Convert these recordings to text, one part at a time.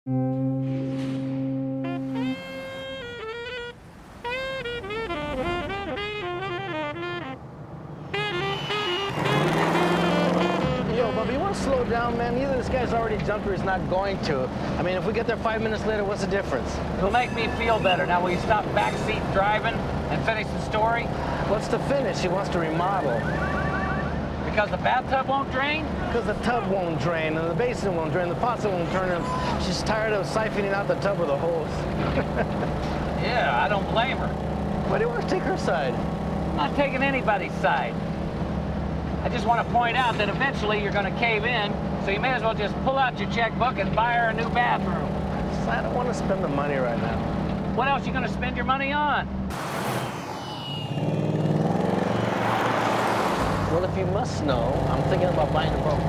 Yo, Bubba, you want to slow down, man? Either this guy's already jumped or he's not going to. I mean, if we get there 5 minutes later, what's the difference? It'll make me feel better. Now, will you stop backseat driving and finish the story? What's the finish? He wants to remodel. Because the bathtub won't drain? Because the tub won't drain, and the basin won't drain, the faucet won't turn, and she's tired of siphoning out the tub with a hose. Yeah, I don't blame her. But he wants to take her side. I'm not taking anybody's side. I just want to point out that eventually you're going to cave in, so you may as well just pull out your checkbook and buy her a new bathroom. I don't want to spend the money right now. What else are you going to spend your money on? Well, if you must know, I'm thinking about buying a boat.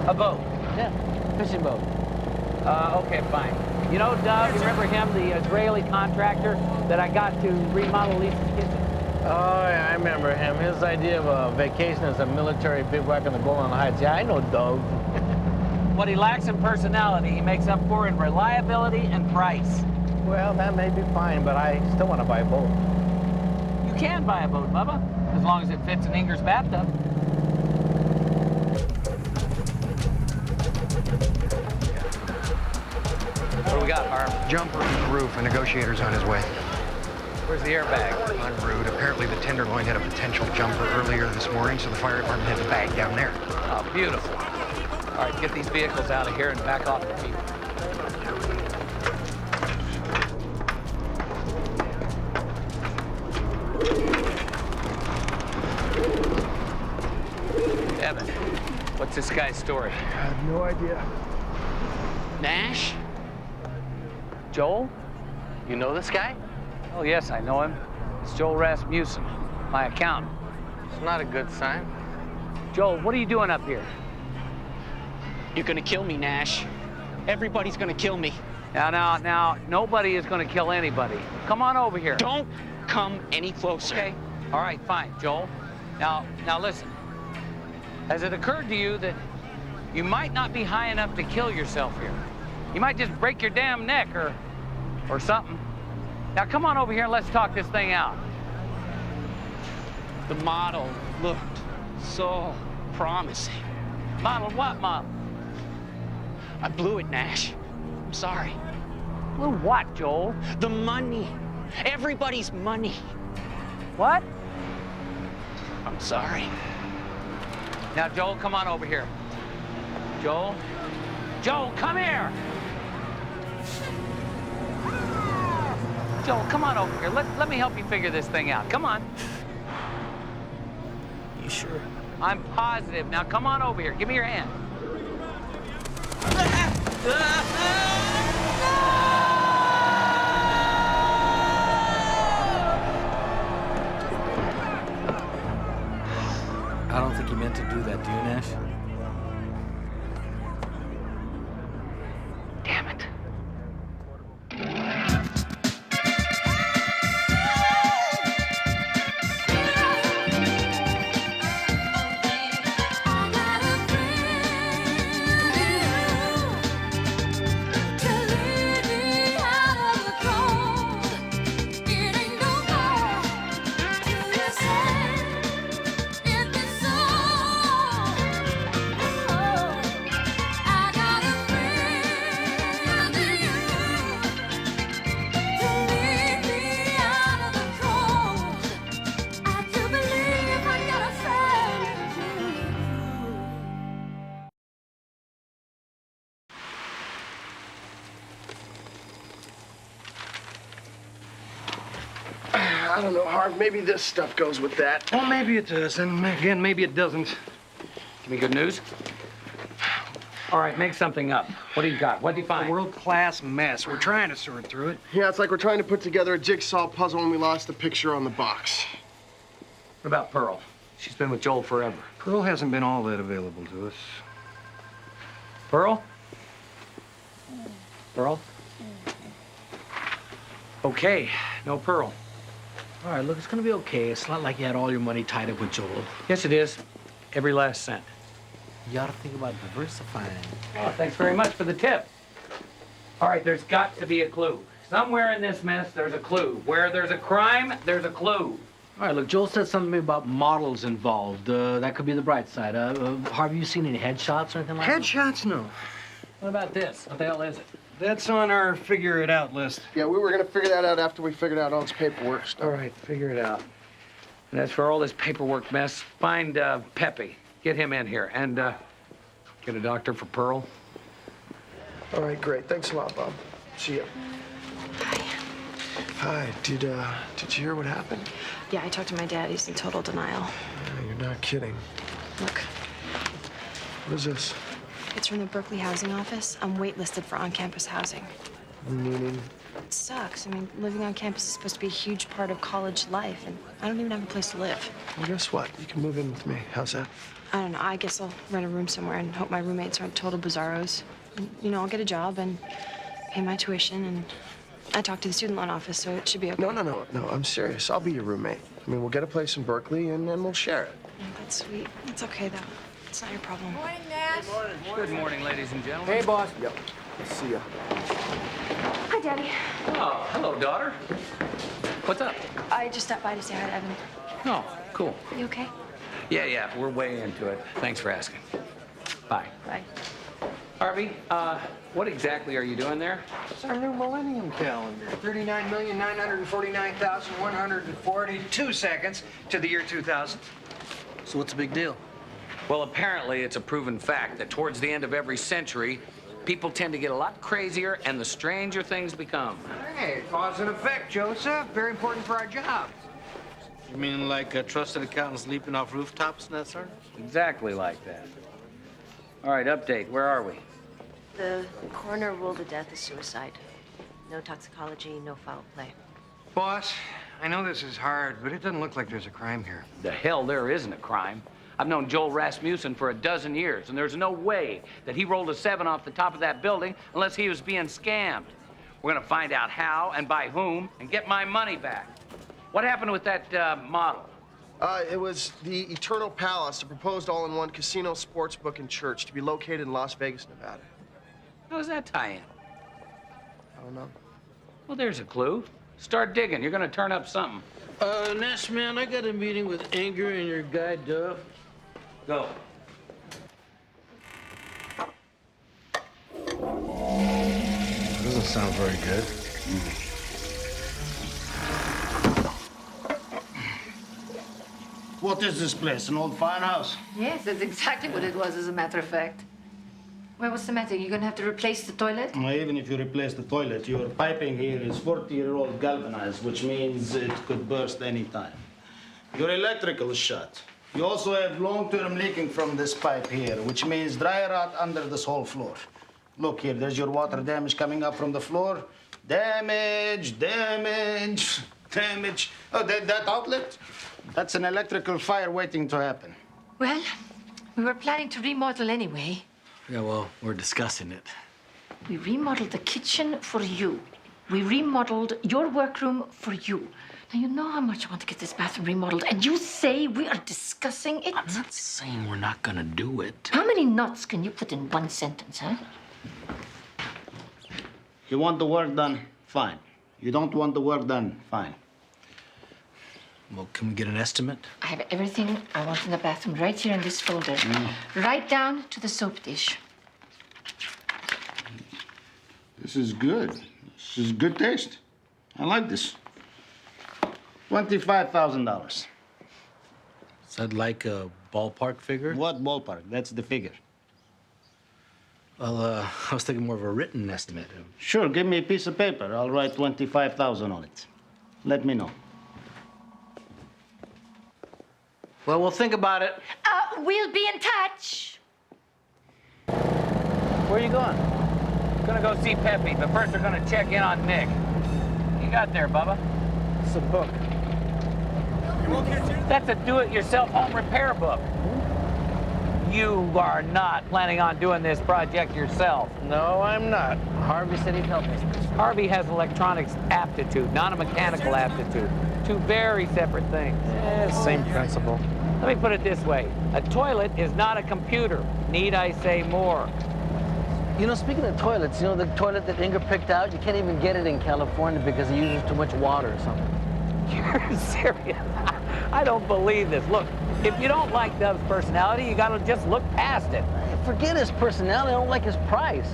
A boat? Yeah, fishing boat. Okay, fine. You know Doug, you remember him, the Israeli contractor that I got to remodel Lisa's kitchen? Oh, yeah, I remember him. His idea of a vacation as a military bivouac on the Golan Heights. Yeah, I know Doug. What he lacks in personality, he makes up for in reliability and price. Well, that may be fine, but I still want to buy a boat. You can buy a boat, Bubba, as long as it fits in Inger's bathtub. What do we got, Harv? Jumper in the roof. A negotiator's on his way. Where's the airbag? En route. Apparently the Tenderloin had a potential jumper earlier this morning, so the fire department has a bag down there. Oh, beautiful. All right, get these vehicles out of here and back off the field. Evan, what's this guy's story? I have no idea. Nash? Joel? You know this guy? Oh, yes, I know him. It's Joel Rasmussen, my accountant. It's not a good sign. Joel, what are you doing up here? You're gonna kill me, Nash. Everybody's gonna kill me. Now, nobody is gonna kill anybody. Come on over here. Don't come any closer. Okay? All right, fine, Joel. Now listen. Has it occurred to you that you might not be high enough to kill yourself here? You might just break your damn neck or something. Now come on over here and let's talk this thing out. The model looked so promising. Model what, Model? I blew it, Nash. I'm sorry. Blew what, Joel? The money. Everybody's money. What? I'm sorry. Now, Joel, come on over here. Joel? Joel, come here! Joel, come on over here. Let me help you figure this thing out. Come on. You sure? I'm positive. Now, come on over here. Give me your hand. I don't think he meant to do that, do you, Nash? Damn it. I don't know, Harv. Maybe this stuff goes with that. Well, maybe it does, and again, maybe it doesn't. Give me good news. All right, make something up. What do you got? What do you A find? world-class mess. We're trying to sort through it. Yeah, it's like we're trying to put together a jigsaw puzzle and we lost the picture on the box. What about Pearl? She's been with Joel forever. Pearl hasn't been all that available to us. Pearl? Pearl? Okay, no Pearl. All right, look, it's gonna be okay. It's not like you had all your money tied up with Joel. Yes, it is. Every last cent. You ought to think about diversifying. Oh, thanks very much for the tip. All right, there's got to be a clue. Somewhere in this mess, there's a clue. Where there's a crime, there's a clue. All right, look, Joel said something about models involved. That could be the bright side. Harvey, you seen any headshots or anything like that? Headshots? No. What about this? What the hell is it? That's on our figure it out list. Yeah, we were gonna figure that out after we figured out all this paperwork stuff. All right, figure it out. And as for all this paperwork mess, find Pepe. Get him in here. And get a doctor for Pearl. All right, great. Thanks a lot, Bob. See ya. Hi. Did you hear what happened? Yeah, I talked to my dad. He's in total denial. Yeah, you're not kidding. Look, What is this? it's from the Berkeley housing office. I'm waitlisted for on-campus housing. Meaning? It sucks. I mean, living on campus is supposed to be a huge part of college life, and I don't even have a place to live. Well, guess what? You can move in with me. How's that? I don't know. I guess I'll rent a room somewhere and hope my roommates aren't total bizarros. And, you know, I'll get a job and pay my tuition, and I talked to the student loan office, so it should be okay. No. I'm serious. I'll be your roommate. I mean, we'll get a place in Berkeley, and then we'll share it. Yeah, that's sweet. It's okay, though. It's not your problem. Morning, Nash. Good morning, ladies and gentlemen. Hey, boss. Yep. See ya. Hi, Daddy. Oh, hello, daughter. What's up? I just stopped by to say hi to Evan. Oh, cool. You okay? Yeah, we're way into it. Thanks for asking. Bye. Bye. Harvey, what exactly are you doing there? It's our new millennium calendar. 39,949,142 seconds to the year 2000. So what's the big deal? Well, apparently it's a proven fact that towards the end of every century, people tend to get a lot crazier and the stranger things become. Hey, cause and effect, Joseph. Very important for our job. You mean like trusted accountants leaping off rooftops and that sort? Exactly like that. All right, update. Where are we? The coroner ruled a death as suicide. No toxicology, no foul play. Boss, I know this is hard, but it doesn't look like there's a crime here. The hell there isn't a crime. I've known Joel Rasmussen for a dozen years, and there's no way that he rolled a 7 off the top of that building unless he was being scammed. We're gonna find out how and by whom and get my money back. What happened with that model? It was the Eternal Palace, a proposed all-in-one casino, sportsbook, and church to be located in Las Vegas, Nevada. How does that tie in? I don't know. Well, there's a clue. Start digging. You're gonna turn up something. Nash, man, I got a meeting with Anger and your guy, Duff. Go. Doesn't sound very good. What is this place? An old firehouse? Yes, that's exactly what it was, as a matter of fact. Well, what's the matter? You're gonna have to replace the toilet? Well, even if you replace the toilet, your piping here is 40-year-old galvanized, which means it could burst any time. Your electrical is shut. You also have long-term leaking from this pipe here, which means dry rot under this whole floor. Look here, there's your water damage coming up from the floor. Damage. Oh, that outlet? That's an electrical fire waiting to happen. Well, we were planning to remodel anyway. Yeah, well, we're discussing it. We remodeled the kitchen for you. We remodeled your workroom for you. Now, you know how much I want to get this bathroom remodeled, and you say we are discussing it? I'm not saying we're not gonna do it. How many nuts can you put in one sentence, huh? You want the work done? Fine. You don't want the work done? Fine. Well, can we get an estimate? I have everything I want in the bathroom right here in this folder. Right down to the soap dish. This is good. This is good taste. I like this. $25,000. Is that like a ballpark figure? What ballpark? That's the figure. Well, I was thinking more of a written estimate. Sure, give me a piece of paper. I'll write 25,000 on it. Let me know. Well, we'll think about it. We'll be in touch. Where are you going? Gonna go see Pepe, but first we're gonna check in on Nick. You got there, Bubba? It's a book. That's a do-it-yourself home repair book. You are not planning on doing this project yourself. No, I'm not. Harvey said he'd help us. Harvey has electronics aptitude, not a mechanical aptitude. Two very separate things. Same principle. Let me put it this way. A toilet is not a computer. Need I say more? You know, speaking of toilets, you know, the toilet that Inger picked out, you can't even get it in California because it uses too much water or something. You're serious? I don't believe this. Look, if you don't like Dove's personality, you gotta just look past it. Forget his personality, I don't like his price.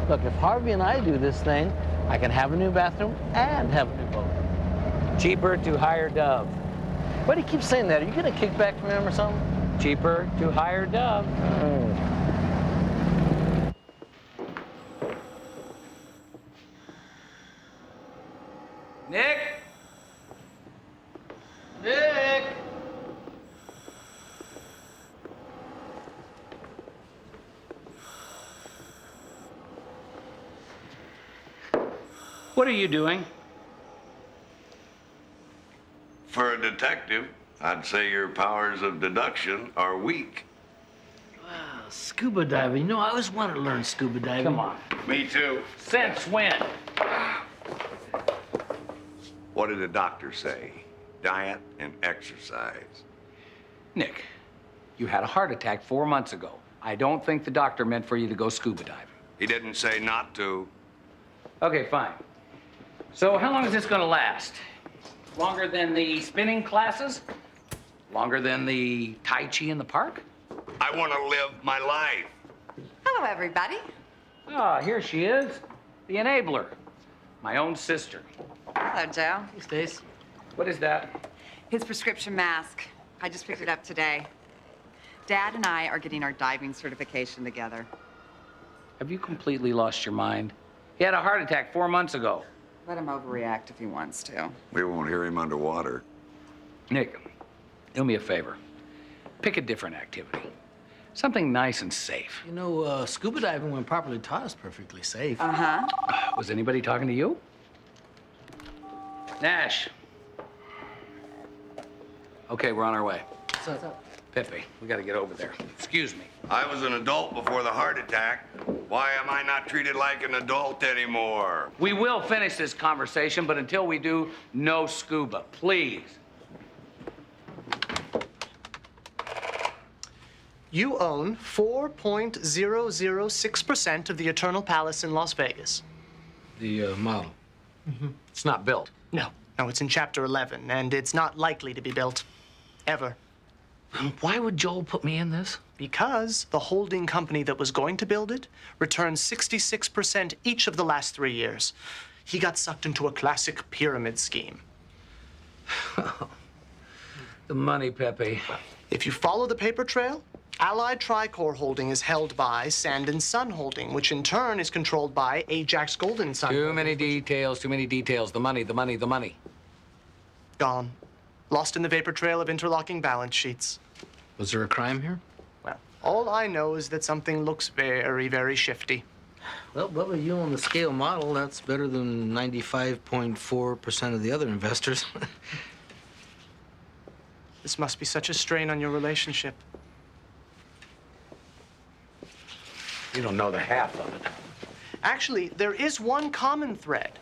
Look, if Harvey and I do this thing, I can have a new bathroom and have a new boat. Cheaper to hire Dove. Why do you keep saying that? Are you getting a kickback from him or something? Cheaper to hire Dove. Nick? Nick! What are you doing? For a detective, I'd say your powers of deduction are weak. Wow, scuba diving. You know, I always wanted to learn scuba diving. Come on. Me too. Since when? What did the doctor say? Diet and exercise. Nick, you had a heart attack 4 months ago. I don't think the doctor meant for you to go scuba diving. He didn't say not to. Okay, fine. So how long is this gonna last? Longer than the spinning classes? Longer than the Tai Chi in the park? I want to live my life. Hello, everybody. Ah, here she is. The enabler. My own sister. Hello, Joe. Hey, Stace. What is that? His prescription mask. I just picked it up today. Dad and I are getting our diving certification together. Have you completely lost your mind? He had a heart attack 4 months ago. Let him overreact if he wants to. We won't hear him underwater. Nick, do me a favor. Pick a different activity. Something nice and safe. You know, scuba diving, when properly taught, is perfectly safe. Uh-huh. Was anybody talking to you? Nash. Okay, we're on our way. What's up? Pepe, we gotta get over there. Excuse me. I was an adult before the heart attack. Why am I not treated like an adult anymore? We will finish this conversation, but until we do, no scuba, please. You own 4.006% of the Eternal Palace in Las Vegas. The model. It's not built. No, it's in Chapter 11, and it's not likely to be built. Ever. Why would Joel put me in this? Because the holding company that was going to build it returned 66% each of the last 3 years. He got sucked into a classic pyramid scheme. The money, Pepe. If you follow the paper trail, Allied Tricor Holding is held by Sand and Sun Holding, which in turn is controlled by Ajax Golden Sun. Too many details, too many details. The money, the money, the money. Gone. Lost in the vapor trail of interlocking balance sheets. Was there a crime here? Well, all I know is that something looks very, very shifty. Well, Bubba, you own the scale model. That's better than 95.4% of the other investors. This must be such a strain on your relationship. You don't know the half of it. Actually, there is one common thread.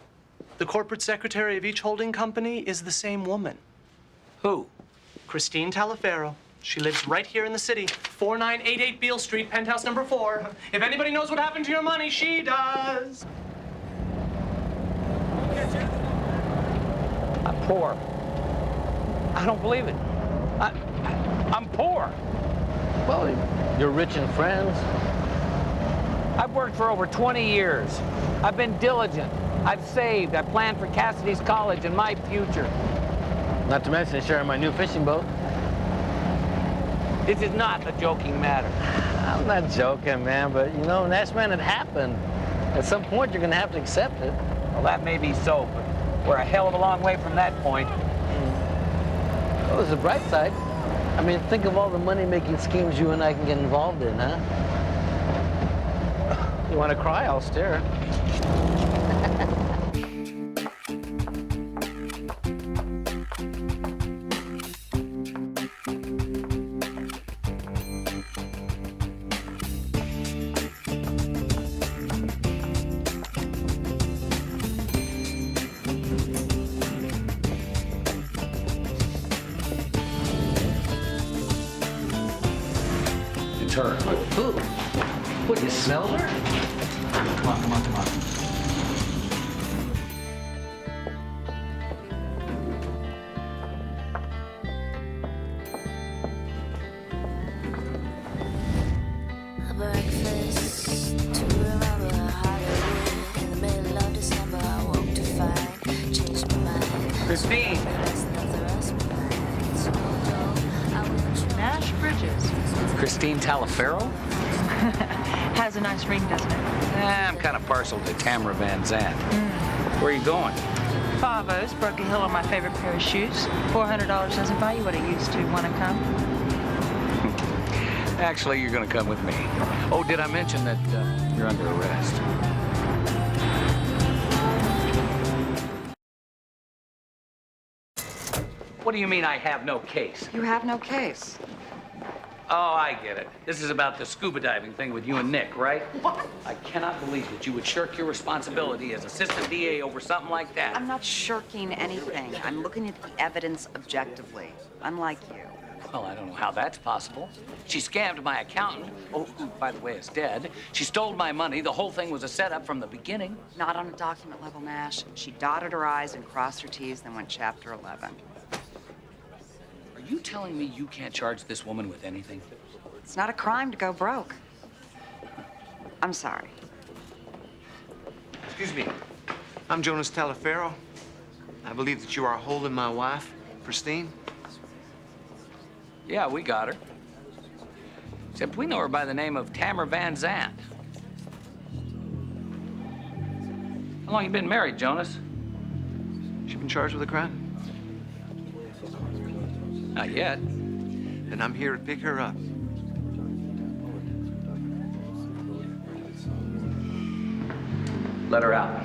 The corporate secretary of each holding company is the same woman. Who? Christine Talaferro. She lives right here in the city, 4988 Beale Street, penthouse number 4. If anybody knows what happened to your money, she does. I'm poor. I don't believe it. I'm poor. Well, you're rich in friends. I've worked for over 20 years. I've been diligent. I've saved. I've planned for Cassidy's college and my future. Not to mention sharing my new fishing boat. This is not a joking matter. I'm not joking, man, but you know, Nash, man, it happened. At some point, you're gonna have to accept it. Well, that may be so, but we're a hell of a long way from that point. Well, there's a bright side. I mean, think of all the money-making schemes you and I can get involved in, huh? You want to cry? I'll stare. Turn. Ooh. What, you smelled her? Come on, come on, come on. Breakfast to remember Hollywood. In the middle of December, I woke to find, changed my mind. Christine. Nash Bridges. Christine Talaferro? Has a nice ring, doesn't it? I'm kind of partial to Tamara Van Zandt. Where are you going? Favos, broke a heel on my favorite pair of shoes. $400 doesn't buy you what it used to. Want to come? Actually, you're going to come with me. Oh, did I mention that you're under arrest? What do you mean I have no case? You have no case. Oh, I get it. This is about the scuba diving thing with you and Nick, right? What? I cannot believe that you would shirk your responsibility as assistant DA over something like that. I'm not shirking anything. I'm looking at the evidence objectively, unlike you. Well, I don't know how that's possible. She scammed my accountant, who, by the way, is dead. She stole my money. The whole thing was a setup from the beginning. Not on a document level, Nash. She dotted her I's and crossed her T's, then went Chapter 11. Are you telling me you can't charge this woman with anything? It's not a crime to go broke. I'm sorry. Excuse me. I'm Jonas Talaferro. I believe that you are holding my wife, Christine. Yeah, we got her. Except we know her by the name of Tamara Van Zandt. How long you been married, Jonas? She been charged with a crime? Not yet. Then I'm here to pick her up. Let her out.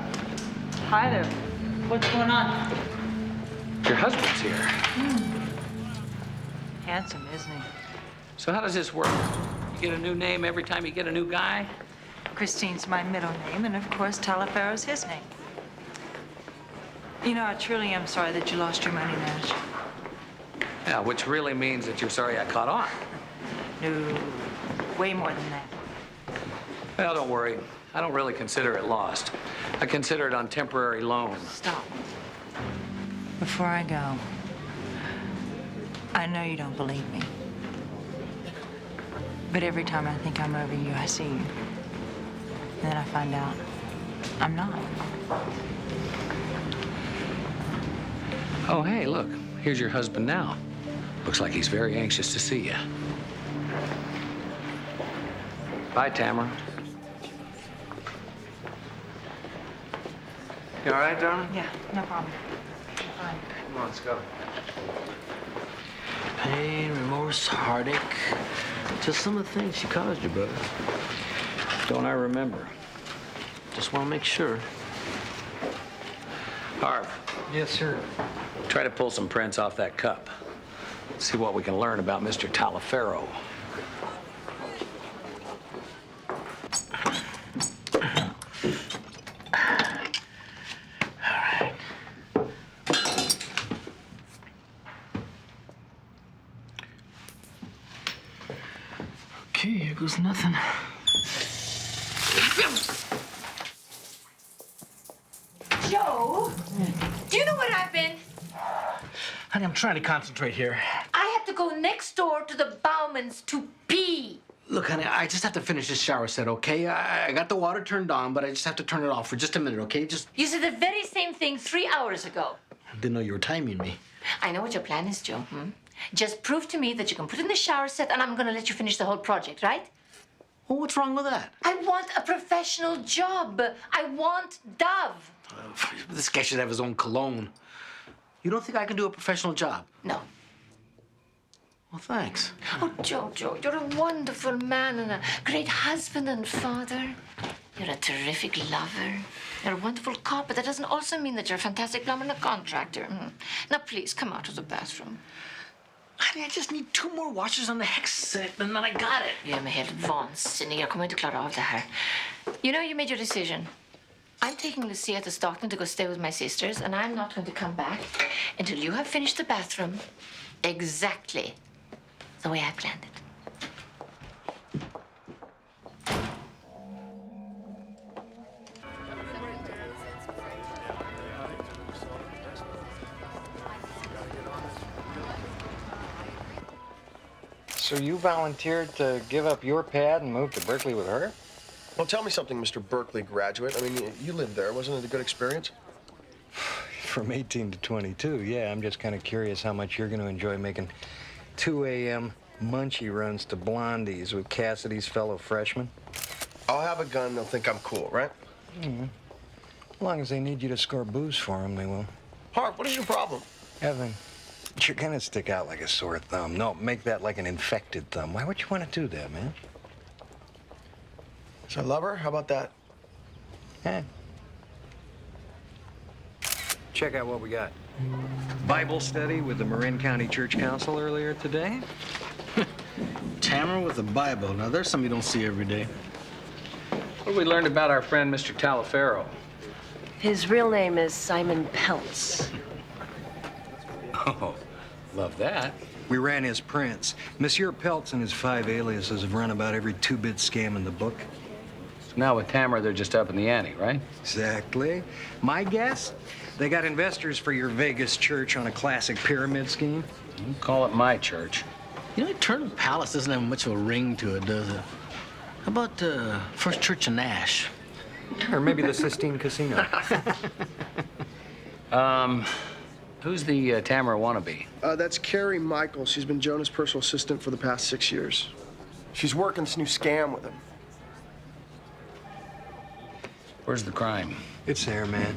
Hi there. What's going on? Your husband's here. Handsome, isn't he? So how does this work? You get a new name every time you get a new guy? Christine's my middle name, and of course, Talaferro's his name. You know, I truly am sorry that you lost your money, Nash. Yeah, which really means that you're sorry I caught on. No, way more than that. Well, don't worry. I don't really consider it lost. I consider it on temporary loan. Stop. Before I go, I know you don't believe me. But every time I think I'm over you, I see you. And then I find out I'm not. Oh, hey, look. Here's your husband now. Looks like he's very anxious to see you. Bye, Tamara. You all right, darling? Yeah, no problem. Fine. Come on, let's go. Pain, remorse, heartache. Just some of the things she caused you, brother. Don't I remember? Just want to make sure. Harv. Yes, sir. Try to pull some prints off that cup. See what we can learn about Mr. Talaferro. Okay, here goes nothing. Joe, do you know where I've been? Honey, I'm trying to concentrate here. I had to go next door to the Baumans to pee. Look, honey, I just have to finish this shower set, okay? I got the water turned on, but I just have to turn it off for just a minute, okay? You said the very same thing 3 hours ago. I didn't know you were timing me. I know what your plan is, Joe. Just prove to me that you can put in the shower set and I'm gonna let you finish the whole project, right? Well, what's wrong with that? I want a professional job. I want Dove. This guy should have his own cologne. You don't think I can do a professional job? No. Well, thanks. Oh, Joe, you're a wonderful man and a great husband and father. You're a terrific lover. You're a wonderful cop, but that doesn't also mean that you're a fantastic plumber and a contractor. Now, please, come out of the bathroom. Honey, I just need 2 more washers on the hex set, and then I got it. Jag är med helt vansinnig. Jag kommer inte klara av det här. You know, you made your decision. I'm taking Lucia to Stockton to go stay with my sisters, and I'm not going to come back until you have finished the bathroom exactly the way I planned it. So you volunteered to give up your pad and move to Berkeley with her? Well, tell me something, Mr. Berkeley graduate. I mean, you lived there. Wasn't it a good experience? From 18 to 22, yeah. I'm just kind of curious how much you're going to enjoy making 2 a.m. munchie runs to Blondie's with Cassidy's fellow freshmen. I'll have a gun. They'll think I'm cool, right? Mm-hmm. As long as they need you to score booze for them, they will. Harv, what is your problem? Evan, you're going to stick out like a sore thumb. No, make that like an infected thumb. Why would you want to do that, man? So I love her? How about that? Yeah. Check out what we got. Bible study with the Marin County Church Council earlier today. Tamara with the Bible. Now, there's something you don't see every day. What have we learned about our friend, Mr. Taliaferro? His real name is Simon Peltz. Oh, love that. We ran his prints. Monsieur Peltz and his 5 aliases have run about every 2-bit scam in the book. So now with Tamara, they're just up in the ante, right? Exactly. My guess, they got investors for your Vegas church on a classic pyramid scheme. You call it my church. You know, Eternal Palace doesn't have much of a ring to it, does it? How about First Church of Nash? Or maybe the Sistine Casino. Who's the Tamara wannabe? That's Carrie Michaels. She's been Jonah's personal assistant for the past 6 years. She's working this new scam with him. Where's the crime? It's there, man.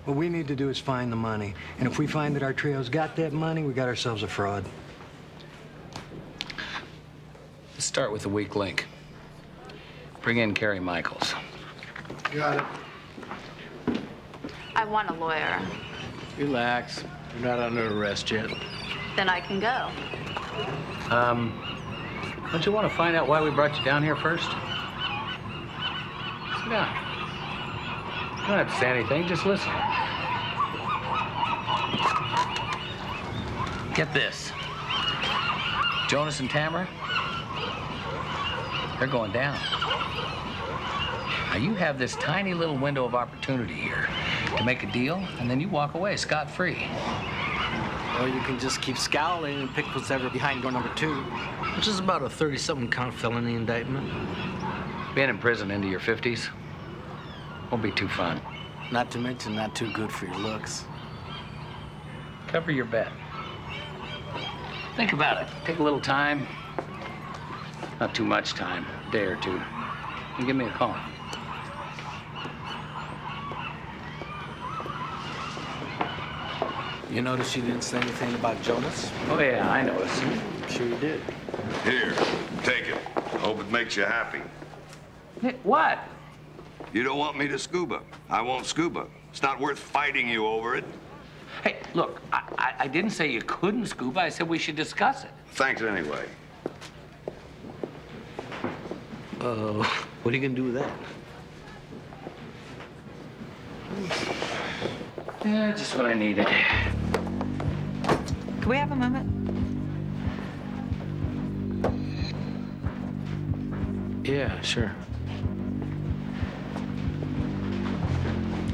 What we need to do is find the money. And if we find that our trio's got that money, we got ourselves a fraud. Let's start with the weak link. Bring in Carrie Michaels. Got it. I want a lawyer. Relax. You're not under arrest yet. Then I can go. Don't you want to find out why we brought you down here first? Sit down. You don't have to say anything, just listen. Get this. Jonas and Tamara, they're going down. Now, you have this tiny little window of opportunity here to make a deal, and then you walk away scot-free. Or you can just keep scowling and pick what's ever behind door number 2, which is about a 30-something count felony indictment. Being in prison into your 50s won't be too fun. Not to mention not too good for your looks. Cover your bet. Think about it. Take a little time. Not too much time, a day or two. And give me a call. You notice she didn't say anything about Jonas? Oh, yeah, I noticed. Sure you did. Here, take it. Hope it makes you happy. What? You don't want me to scuba. I won't scuba. It's not worth fighting you over it. Hey, look, I didn't say you couldn't scuba. I said we should discuss it. Thanks anyway. What are you gonna do with that? Yeah, just what I needed. Can we have a moment? Yeah, sure.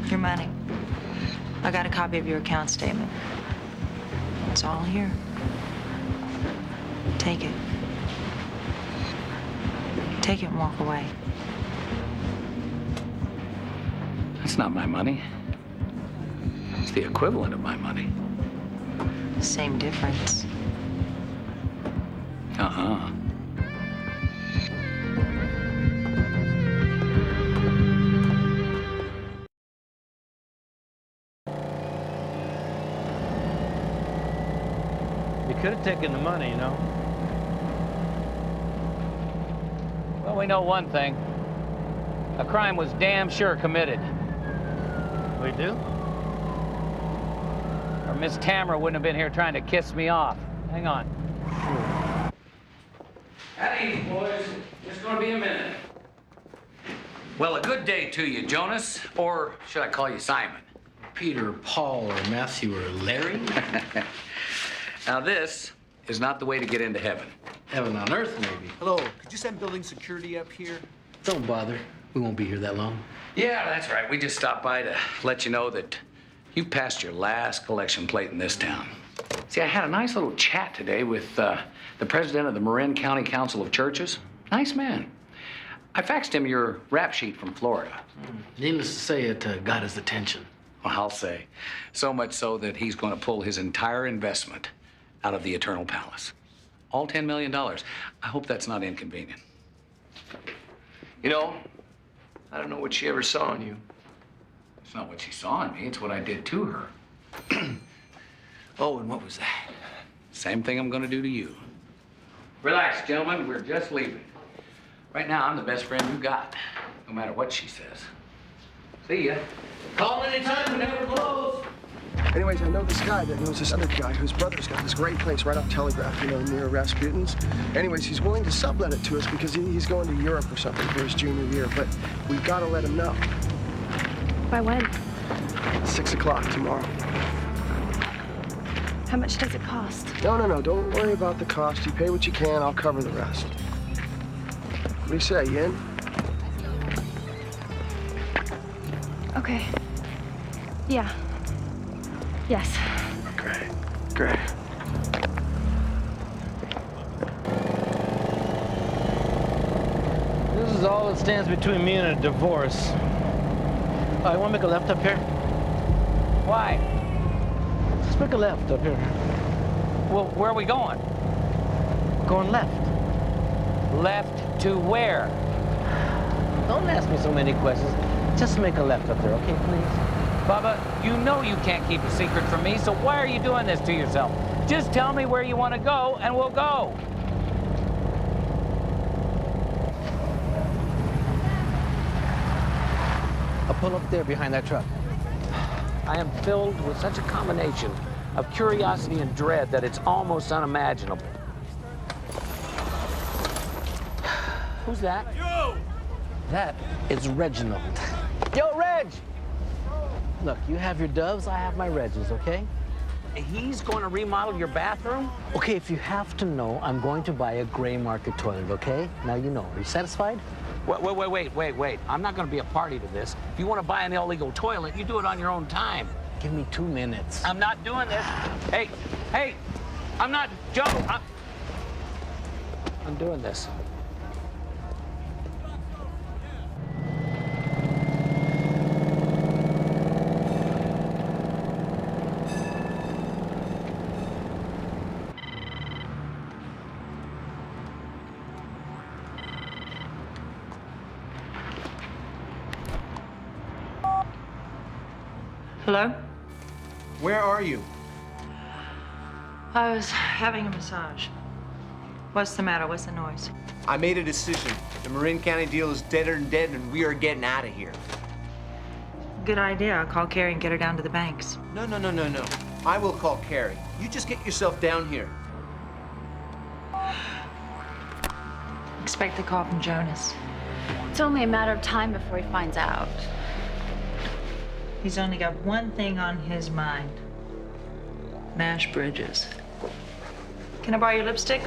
Your money. I got a copy of your account statement. It's all here. Take it. Take it and walk away. That's not my money. It's the equivalent of my money. Same difference. Uh-huh. You could have taken the money, you know. Well, we know one thing. A crime was damn sure committed. We do? Or Miss Tamara wouldn't have been here trying to kiss me off. Hang on. At ease, boys. Just gonna be a minute. Well, a good day to you, Jonas. Or should I call you Simon? Peter, Paul, or Matthew, or Larry? Now, this is not the way to get into heaven. Heaven on earth, maybe. Hello, could you send building security up here? Don't bother. We won't be here that long. Yeah, that's right. We just stopped by to let you know that you passed your last collection plate in this town. See, I had a nice little chat today with the president of the Marin County Council of Churches. Nice man. I faxed him your rap sheet from Florida. Needless to say, it got his attention. Well, I'll say. So much so that he's going to pull his entire investment out of the Eternal Palace. All $10 million. I hope that's not inconvenient. You know, I don't know what she ever saw in you. It's not what she saw in me, it's what I did to her. Oh, and what was that? Same thing I'm gonna do to you. Relax, gentlemen, we're just leaving. Right now, I'm the best friend you got, no matter what she says. See ya. Call anytime, we never close. Anyways, I know this guy that knows this other guy whose brother's got this great place right off Telegraph, near Rasputin's. Anyways, he's willing to sublet it to us because he's going to Europe or something for his junior year, but we've got to let him know. By when? 6 o'clock tomorrow. How much does it cost? No, don't worry about the cost. You pay what you can, I'll cover the rest. What do you say, you in? Okay. Yeah. Yes. Great. This is all that stands between me and a divorce. I want to make a left up here. Why? Let's make a left up here. Well, where are we going? Going left. Left to where? Don't ask me so many questions. Just make a left up there, okay, please? Bubba, you know you can't keep a secret from me, so why are you doing this to yourself? Just tell me where you want to go, and we'll go. I'll pull up there behind that truck. I am filled with such a combination of curiosity and dread that it's almost unimaginable. Who's that? You! That is Reginald. Yo, Reg! Look, you have your doves, I have my Regis, okay? He's going to remodel your bathroom? Okay, if you have to know, I'm going to buy a gray market toilet, okay? Now you know. Are you satisfied? Wait. I'm not going to be a party to this. If you want to buy an illegal toilet, you do it on your own time. Give me 2 minutes. I'm not doing this. Hey, I'm not, Joe. I'm doing this. Hello? Where are you? I was having a massage. What's the matter? What's the noise? I made a decision. The Marin County deal is deader than dead, and we are getting out of here. Good idea. I'll call Carrie and get her down to the banks. No. I will call Carrie. You just get yourself down here. Expect a call from Jonas. It's only a matter of time before he finds out. He's only got one thing on his mind. Nash Bridges. Can I borrow your lipstick?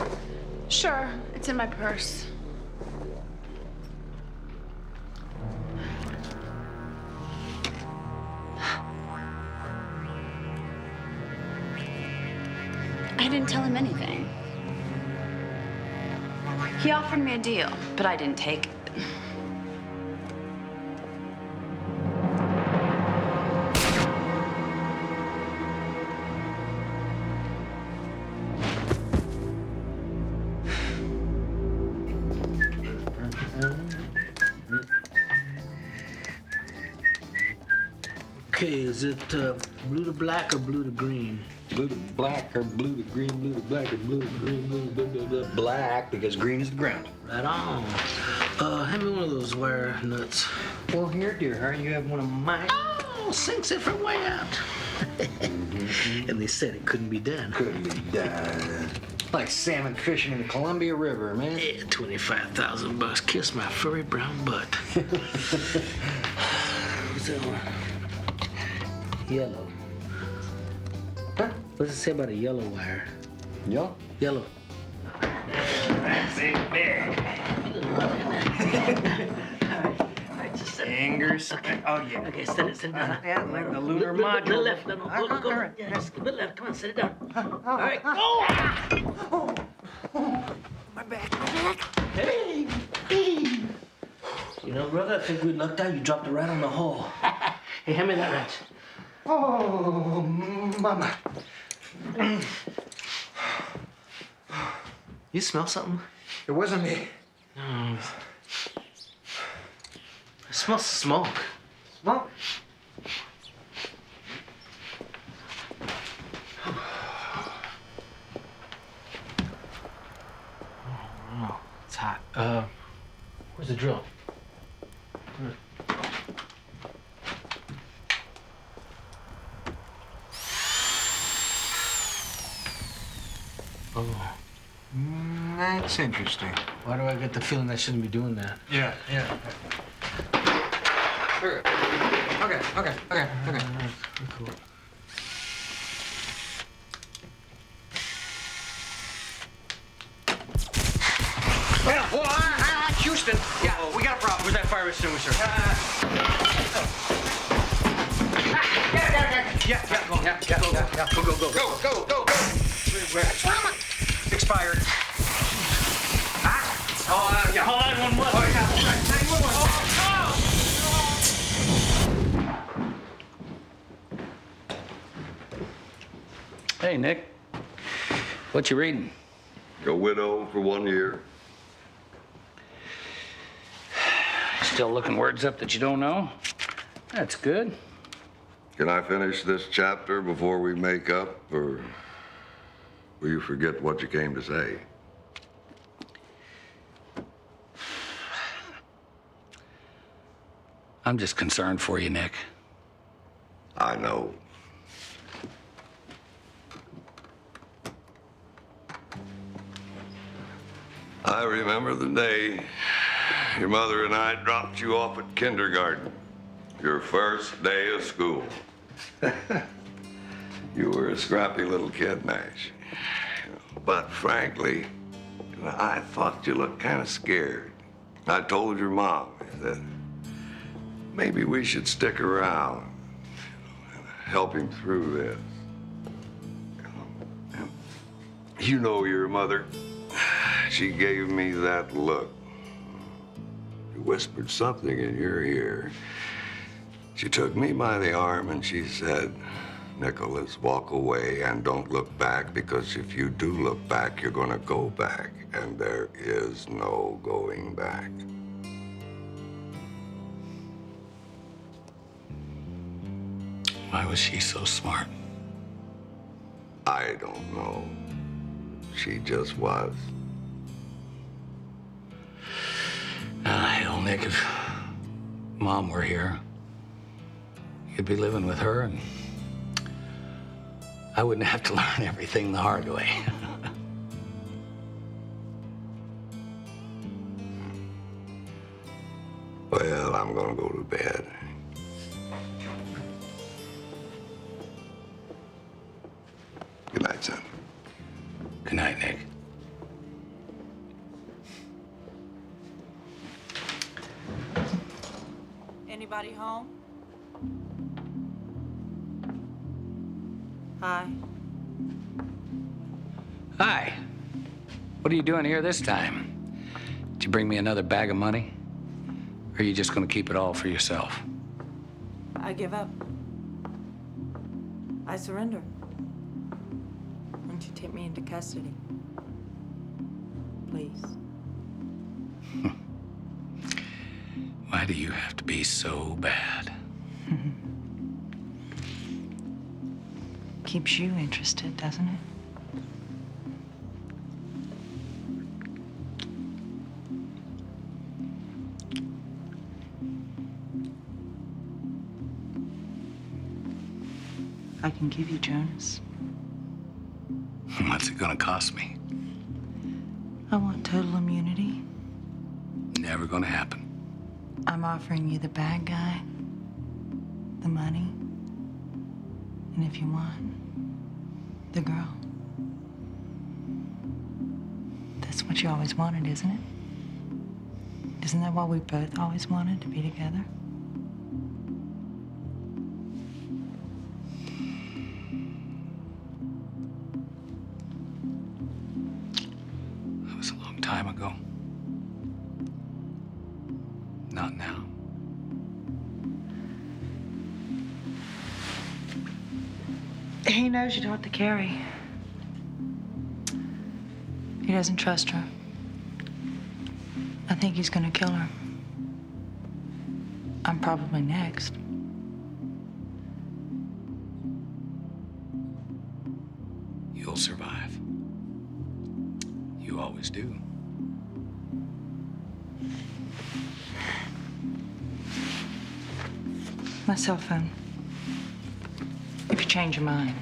Sure, it's in my purse. I didn't tell him anything. He offered me a deal, but I didn't take it. Okay, is it blue to black or blue to green? Blue to black or blue to green, blue to black or blue to green, blue to black, because green is the ground. Right on. Hand me one of those wire nuts. Well, here, dear heart, you have one of mine. Oh, sinks it from way out. And they said it couldn't be done. Couldn't be done. Like salmon fishing in the Columbia River, man. Yeah, $25,000. Kiss my furry brown butt. What's that one? Yellow. Huh? What's it say about a yellow wire? Yellow? Yellow. That's it, big. Right, just say fingers. Okay. Oh, yeah. Okay, sit it down. Yeah, like the lunar module. Little left, go, All right. yes, a bit left. Come on, sit it down. All right, go! My back, my back. Hey! You know, brother, I think we lucked out. You dropped it right on the hole. Hey, hand me that wrench. Oh, mama. You smell something? It wasn't me. No. I smell smoke. Smoke? Oh, it's hot. Where's the drill? Oh. That's interesting. Why do I get the feeling I shouldn't be doing that? Yeah. Okay. Cool. Yeah, well, Houston. Yeah, we got a problem. Where's that fire extinguisher? Go. Expired. Yeah. Call 911. Oh, yeah. 911. Hey, Nick. What you reading? A widow for 1 year. Still looking words up that you don't know? That's good. Can I finish this chapter before we make up, or will you forget what you came to say? I'm just concerned for you, Nick. I know. I remember the day your mother and I dropped you off at kindergarten, your first day of school. You were a scrappy little kid, Nash. But frankly, I thought you looked kind of scared. I told your mom that maybe we should stick around and help him through this. You know your mother. She gave me that look. She whispered something in your ear. She took me by the arm and she said, "Nicholas, walk away and don't look back, because if you do look back, you're gonna go back, and there is no going back." Why was she so smart? I don't know. She just was. Hell, Nick, if Mom were here, you'd be living with her, and I wouldn't have to learn everything the hard way. Well, I'm gonna go to bed. Good night, son. Good night, Nick. Anybody home? Hi. Hi. What are you doing here this time? Did you bring me another bag of money? Or are you just gonna keep it all for yourself? I give up. I surrender. Won't you take me into custody? Please. Why do you have to be so bad? Keeps you interested, doesn't it? I can give you Jonas. What's it gonna cost me? I want total immunity. Never gonna happen. I'm offering you the bad guy, the money, and if you want, the girl. That's what you always wanted, isn't it? Isn't that what we both always wanted, to be together? He knows you talked to Carrie. He doesn't trust her. I think he's gonna kill her. I'm probably next. You'll survive. You always do. My cell phone. If you change your mind.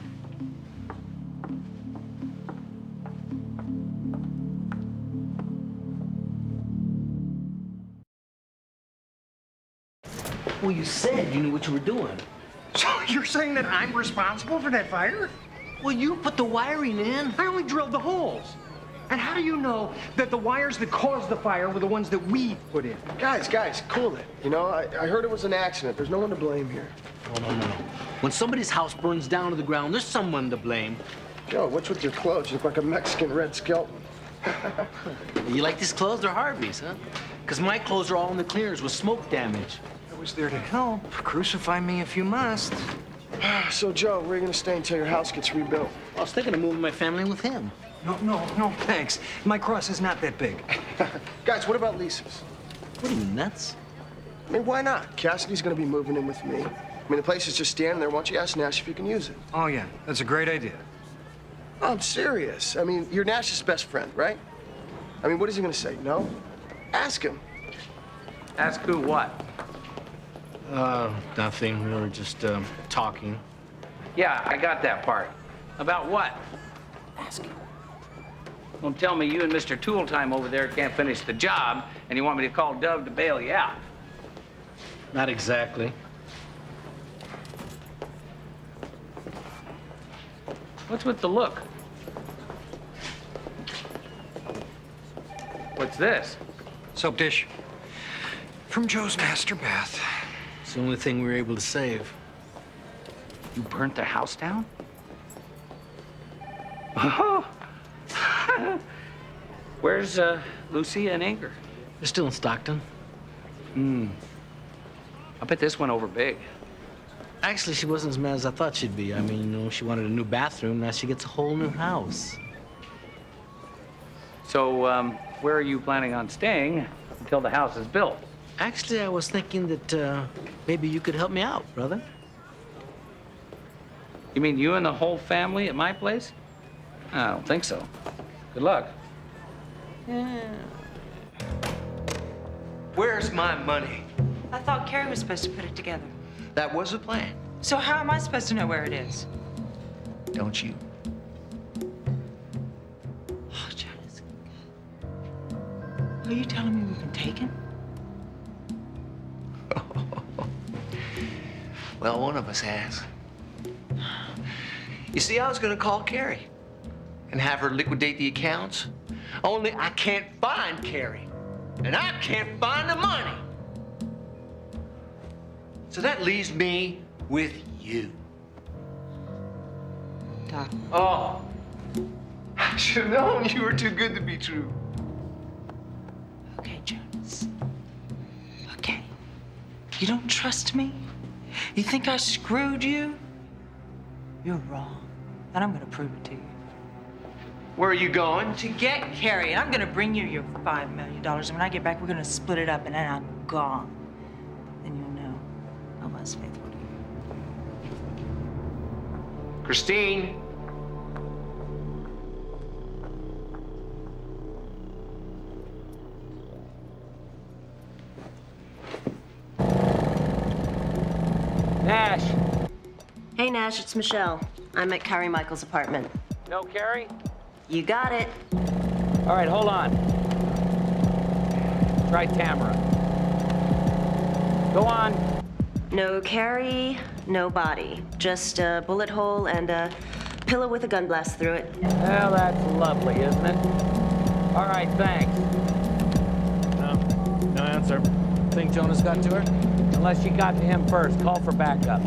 Well, you said you knew what you were doing. So you're saying that I'm responsible for that fire? Well, you put the wiring in. I only drilled the holes. And how do you know that the wires that caused the fire were the ones that we put in? Guys, cool it. You know, I heard it was an accident. There's no one to blame here. No. When somebody's house burns down to the ground, there's someone to blame. Joe, what's with your clothes? You look like a Mexican red skeleton. You like these clothes? They're Harvey's, huh? Because my clothes are all in the clearance with smoke damage. I was there to help. Crucify me if you must. So, Joe, where are you going to stay until your house gets rebuilt? I was thinking of moving my family with him. No, thanks. My cross is not that big. Guys, what about leases? What are you, nuts? I mean, why not? Cassidy's going to be moving in with me. I mean, the place is just standing there. Why don't you ask Nash if you can use it? Oh, yeah. That's a great idea. Oh, I'm serious. I mean, you're Nash's best friend, right? I mean, what is he going to say? No? Ask him. Ask who what? Nothing. We were just talking. Yeah, I got that part. About what? Ask him. Don't tell me you and Mr. Tooltime over there can't finish the job, and you want me to call Dove to bail you out. Not exactly. What's with the look? What's this? Soap dish. From Joe's master bath. It's the only thing we were able to save. You burnt the house down? Oh. Where's Lucia and Anger? They're still in Stockton. I bet this went over big. Actually, she wasn't as mad as I thought she'd be. I mean, you know, she wanted a new bathroom. Now she gets a whole new house. So, where are you planning on staying until the house is built? Actually, I was thinking that maybe you could help me out, brother. You mean you and the whole family at my place? I don't think so. Good luck. Where's my money? I thought Carrie was supposed to put it together. That was the plan. So how am I supposed to know where it is? Don't you? Oh, Janice. Are you telling me we've been taken? Well, one of us has. You see, I was gonna call Carrie and have her liquidate the accounts. Only I can't find Carrie, and I can't find the money. So that leaves me with you. Doc. Oh, I should have known you were too good to be true. Okay, Jonas. Okay. You don't trust me? You think I screwed you? You're wrong. And I'm gonna prove it to you. Where are you going? To get Carrie, and I'm gonna bring you your $5 million. And when I get back, we're gonna split it up, and then I'm gone. Then you'll know I'm as faithful to you. Christine. Nash. Hey, Nash, it's Michelle. I'm at Carrie Michael's apartment. No, Carrie? You got it. All right, hold on. Try Tamara. Go on. No Carrie, no body. Just a bullet hole and a pillow with a gun blast through it. Well, that's lovely, isn't it? All right, thanks. No answer. Think Jonas got to her? Unless she got to him first, call for backup.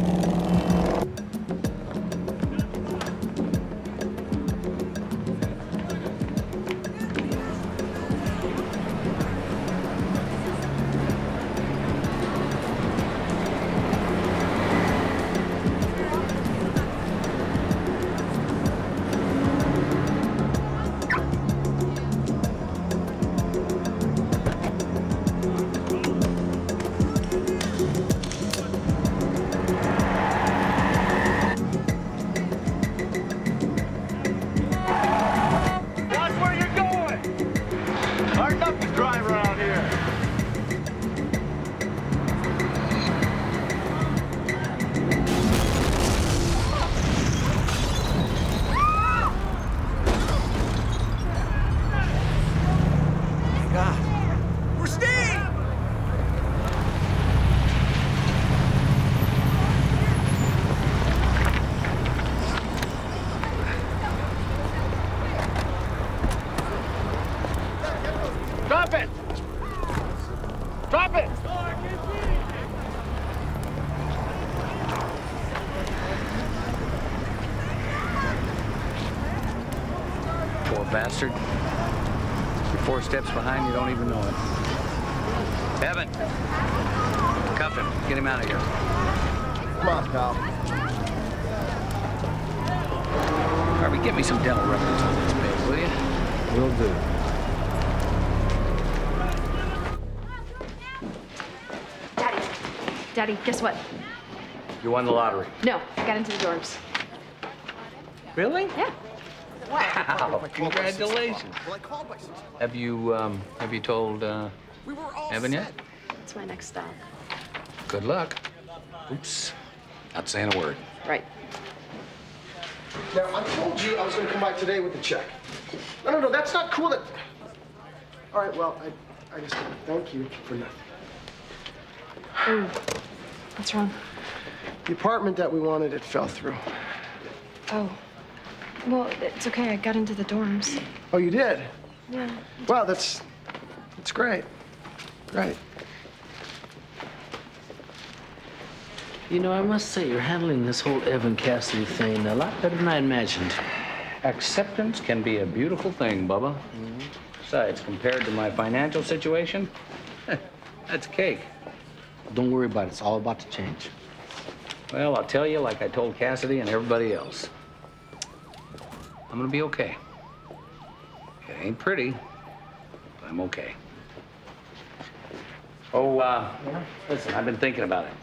bastard. You're 4 steps behind, you don't even know it. Evan, cuff him. Get him out of here. Come on, pal. Harvey, get me some dental records on this babe, will you? Will do. Daddy, guess what? You won the lottery. No, I got into the dorms. Really? Yeah. Wow, congratulations. Have you told Evan yet? It's my next stop. Good luck. Oops. Not saying a word. Right. Now, I told you I was going to come by today with the check. No, that's not cool. All right, well, I just want to thank you for nothing. Oh, what's wrong? The apartment that we wanted, it fell through. Oh. Well, it's okay. I got into the dorms. Oh, you did? Yeah. Wow, that's great. Great. You know, I must say, you're handling this whole Evan Cassidy thing a lot better than I imagined. Acceptance can be a beautiful thing, Bubba. Besides, compared to my financial situation, that's cake. Don't worry about it. It's all about to change. Well, I'll tell you, like I told Cassidy and everybody else, I'm gonna be okay. It ain't pretty, but I'm okay. Oh, listen, I've been thinking about it.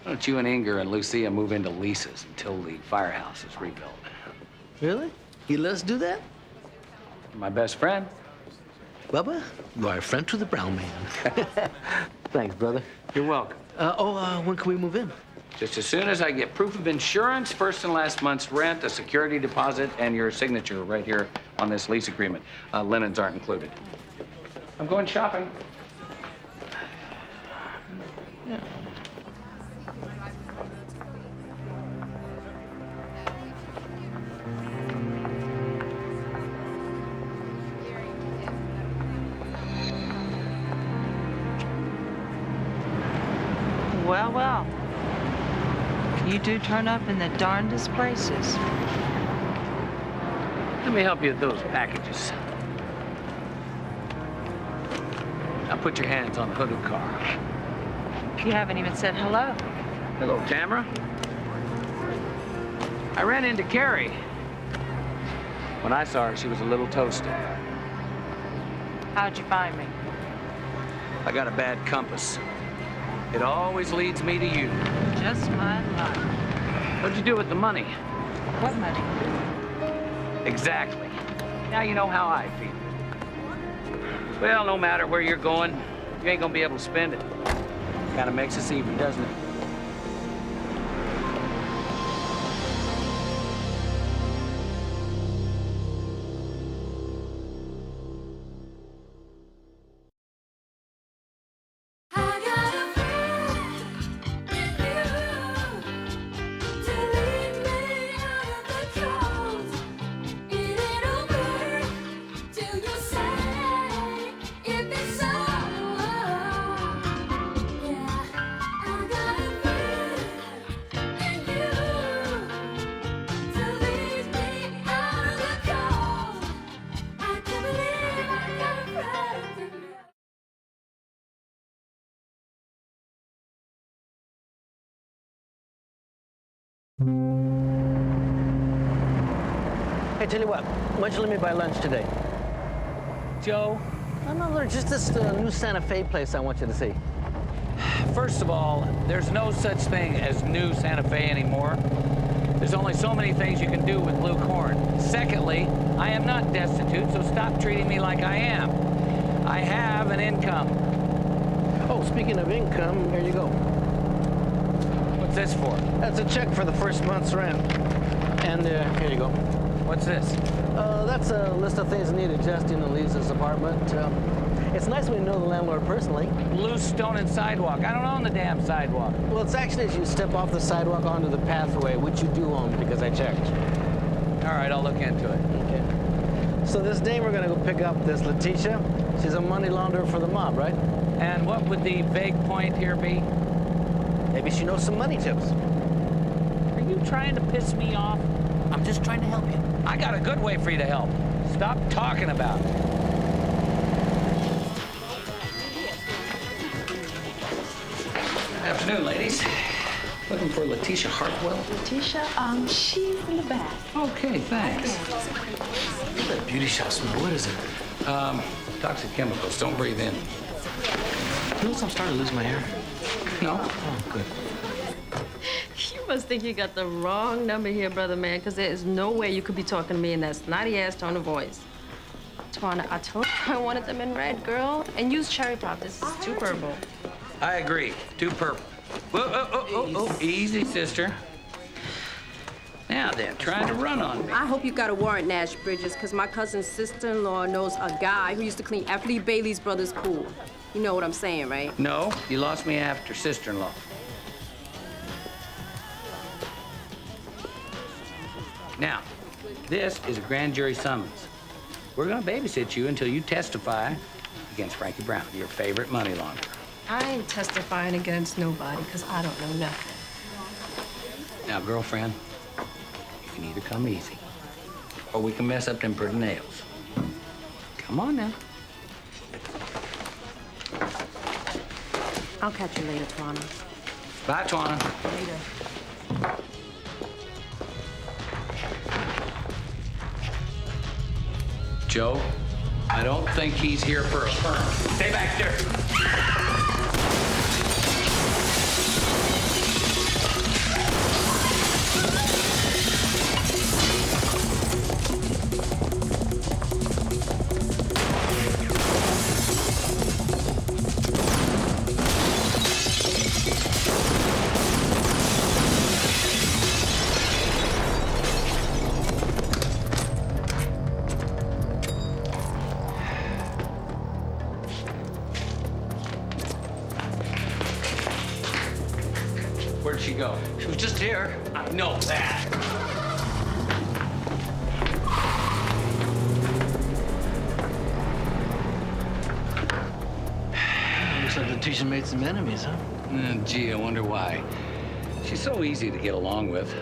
Why don't you and Inger and Lucia move into leases until the firehouse is rebuilt? Really? You let us do that? You're my best friend. Bubba, you are a friend to the brown man. Thanks, brother. You're welcome. When can we move in? Just as soon as I get proof of insurance, first and last month's rent, a security deposit, and your signature right here on this lease agreement. Linens aren't included. I'm going shopping. Yeah. Well, well. You do turn up in the darndest places. Let me help you with those packages. Now put your hands on the hood of the car. You haven't even said hello. Hello, Tamara. I ran into Carrie. When I saw her, she was a little toasted. How'd you find me? I got a bad compass. It always leads me to you. Just my luck. What'd you do with the money? What money? Exactly. Now you know how I feel. Well, no matter where you're going, you ain't gonna be able to spend it. Kind of makes us even, doesn't it? Hey, tell you what, why don't you let me buy lunch today? Joe? No, there's just this new Santa Fe place I want you to see. First of all, there's no such thing as new Santa Fe anymore. There's only so many things you can do with blue corn. Secondly, I am not destitute, so stop treating me like I am. I have an income. Oh, speaking of income, here you go. What's this for? That's a check for the first month's rent. And here you go. What's this? That's a list of things that need adjusting in Lisa's apartment. It's nice when you know the landlord personally. Loose stone and sidewalk. I don't own the damn sidewalk. Well, it's actually as you step off the sidewalk onto the pathway, which you do own because I checked. All right, I'll look into it. Okay. So this dame we're gonna go pick up, this Letitia, she's a money launderer for the mob, right? And what would the vague point here be? Maybe she knows some money tips. Are you trying to piss me off? I'm just trying to help you. I got a good way for you to help. Stop talking about it. Afternoon, ladies. Looking for Letitia Hartwell? Letitia, she's in the back. Okay, thanks. That beauty shop smell, what is it? Toxic chemicals. Don't breathe in. You notice I'm starting to lose my hair? No? Oh, good. You must think you got the wrong number here, brother man, because there is no way you could be talking to me in that snotty-ass tone of voice. Tawana, I told you I wanted them in red, girl. And use cherry pop. This is too purple. I agree. Too purple. Whoa, easy, sister. Now then, trying to run on me. I hope you got a warrant, Nash Bridges, because my cousin's sister-in-law knows a guy who used to clean F. Lee Bailey's brother's pool. You know what I'm saying, right? No, you lost me after sister-in-law. Now, this is a grand jury summons. We're gonna babysit you until you testify against Frankie Brown, your favorite money launderer. I ain't testifying against nobody, because I don't know nothing. Now, girlfriend, you can either come easy, or we can mess up them pretty nails. Come on now. I'll catch you later, Tawana. Bye, Tawana. Later. Joe, I don't think he's here for a perm. Stay back there. Where'd she go? She was just here. I know that. Looks like Letitia made some enemies, huh? Gee, I wonder why. She's so easy to get along with.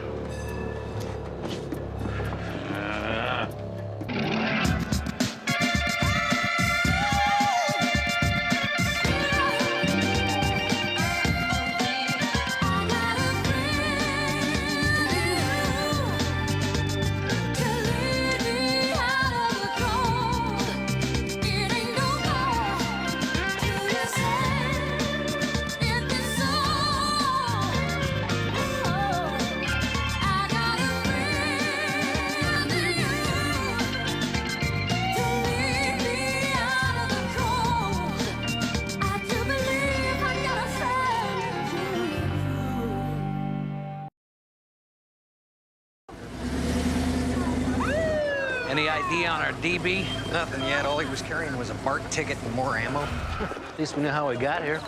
Any ID on our DB? Nothing yet. All he was carrying was a BART ticket and more ammo. At least we know how we got here.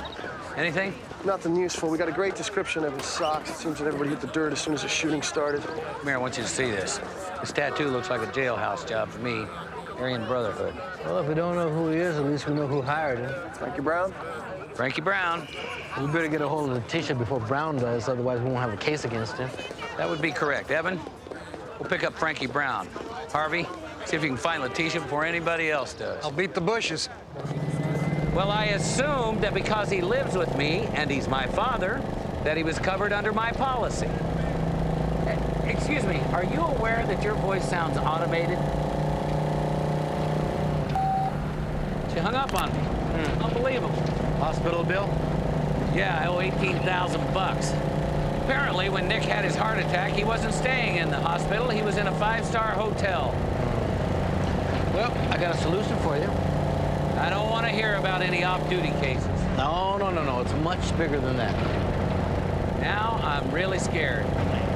Anything? Nothing useful. We got a great description of his socks. It seems that everybody hit the dirt as soon as the shooting started. Come here, I want you to see this. This tattoo looks like a jailhouse job for me. Aryan Brotherhood. Well, if we don't know who he is, at least we know who hired him. Frankie Brown? Frankie Brown. We better get a hold of Letitia before Brown does, otherwise we won't have a case against him. That would be correct. Evan, we'll pick up Frankie Brown. Harvey, see if you can find Letitia before anybody else does. I'll beat the bushes. Well, I assumed that because he lives with me and he's my father, that he was covered under my policy. Excuse me, are you aware that your voice sounds automated? She hung up on me. Unbelievable. Hospital bill? Yeah, I owe $18,000. Apparently, when Nick had his heart attack, he wasn't staying in the hospital. He was in a 5-star hotel. Well, I got a solution for you. I don't want to hear about any off-duty cases. No. It's much bigger than that. Now, I'm really scared.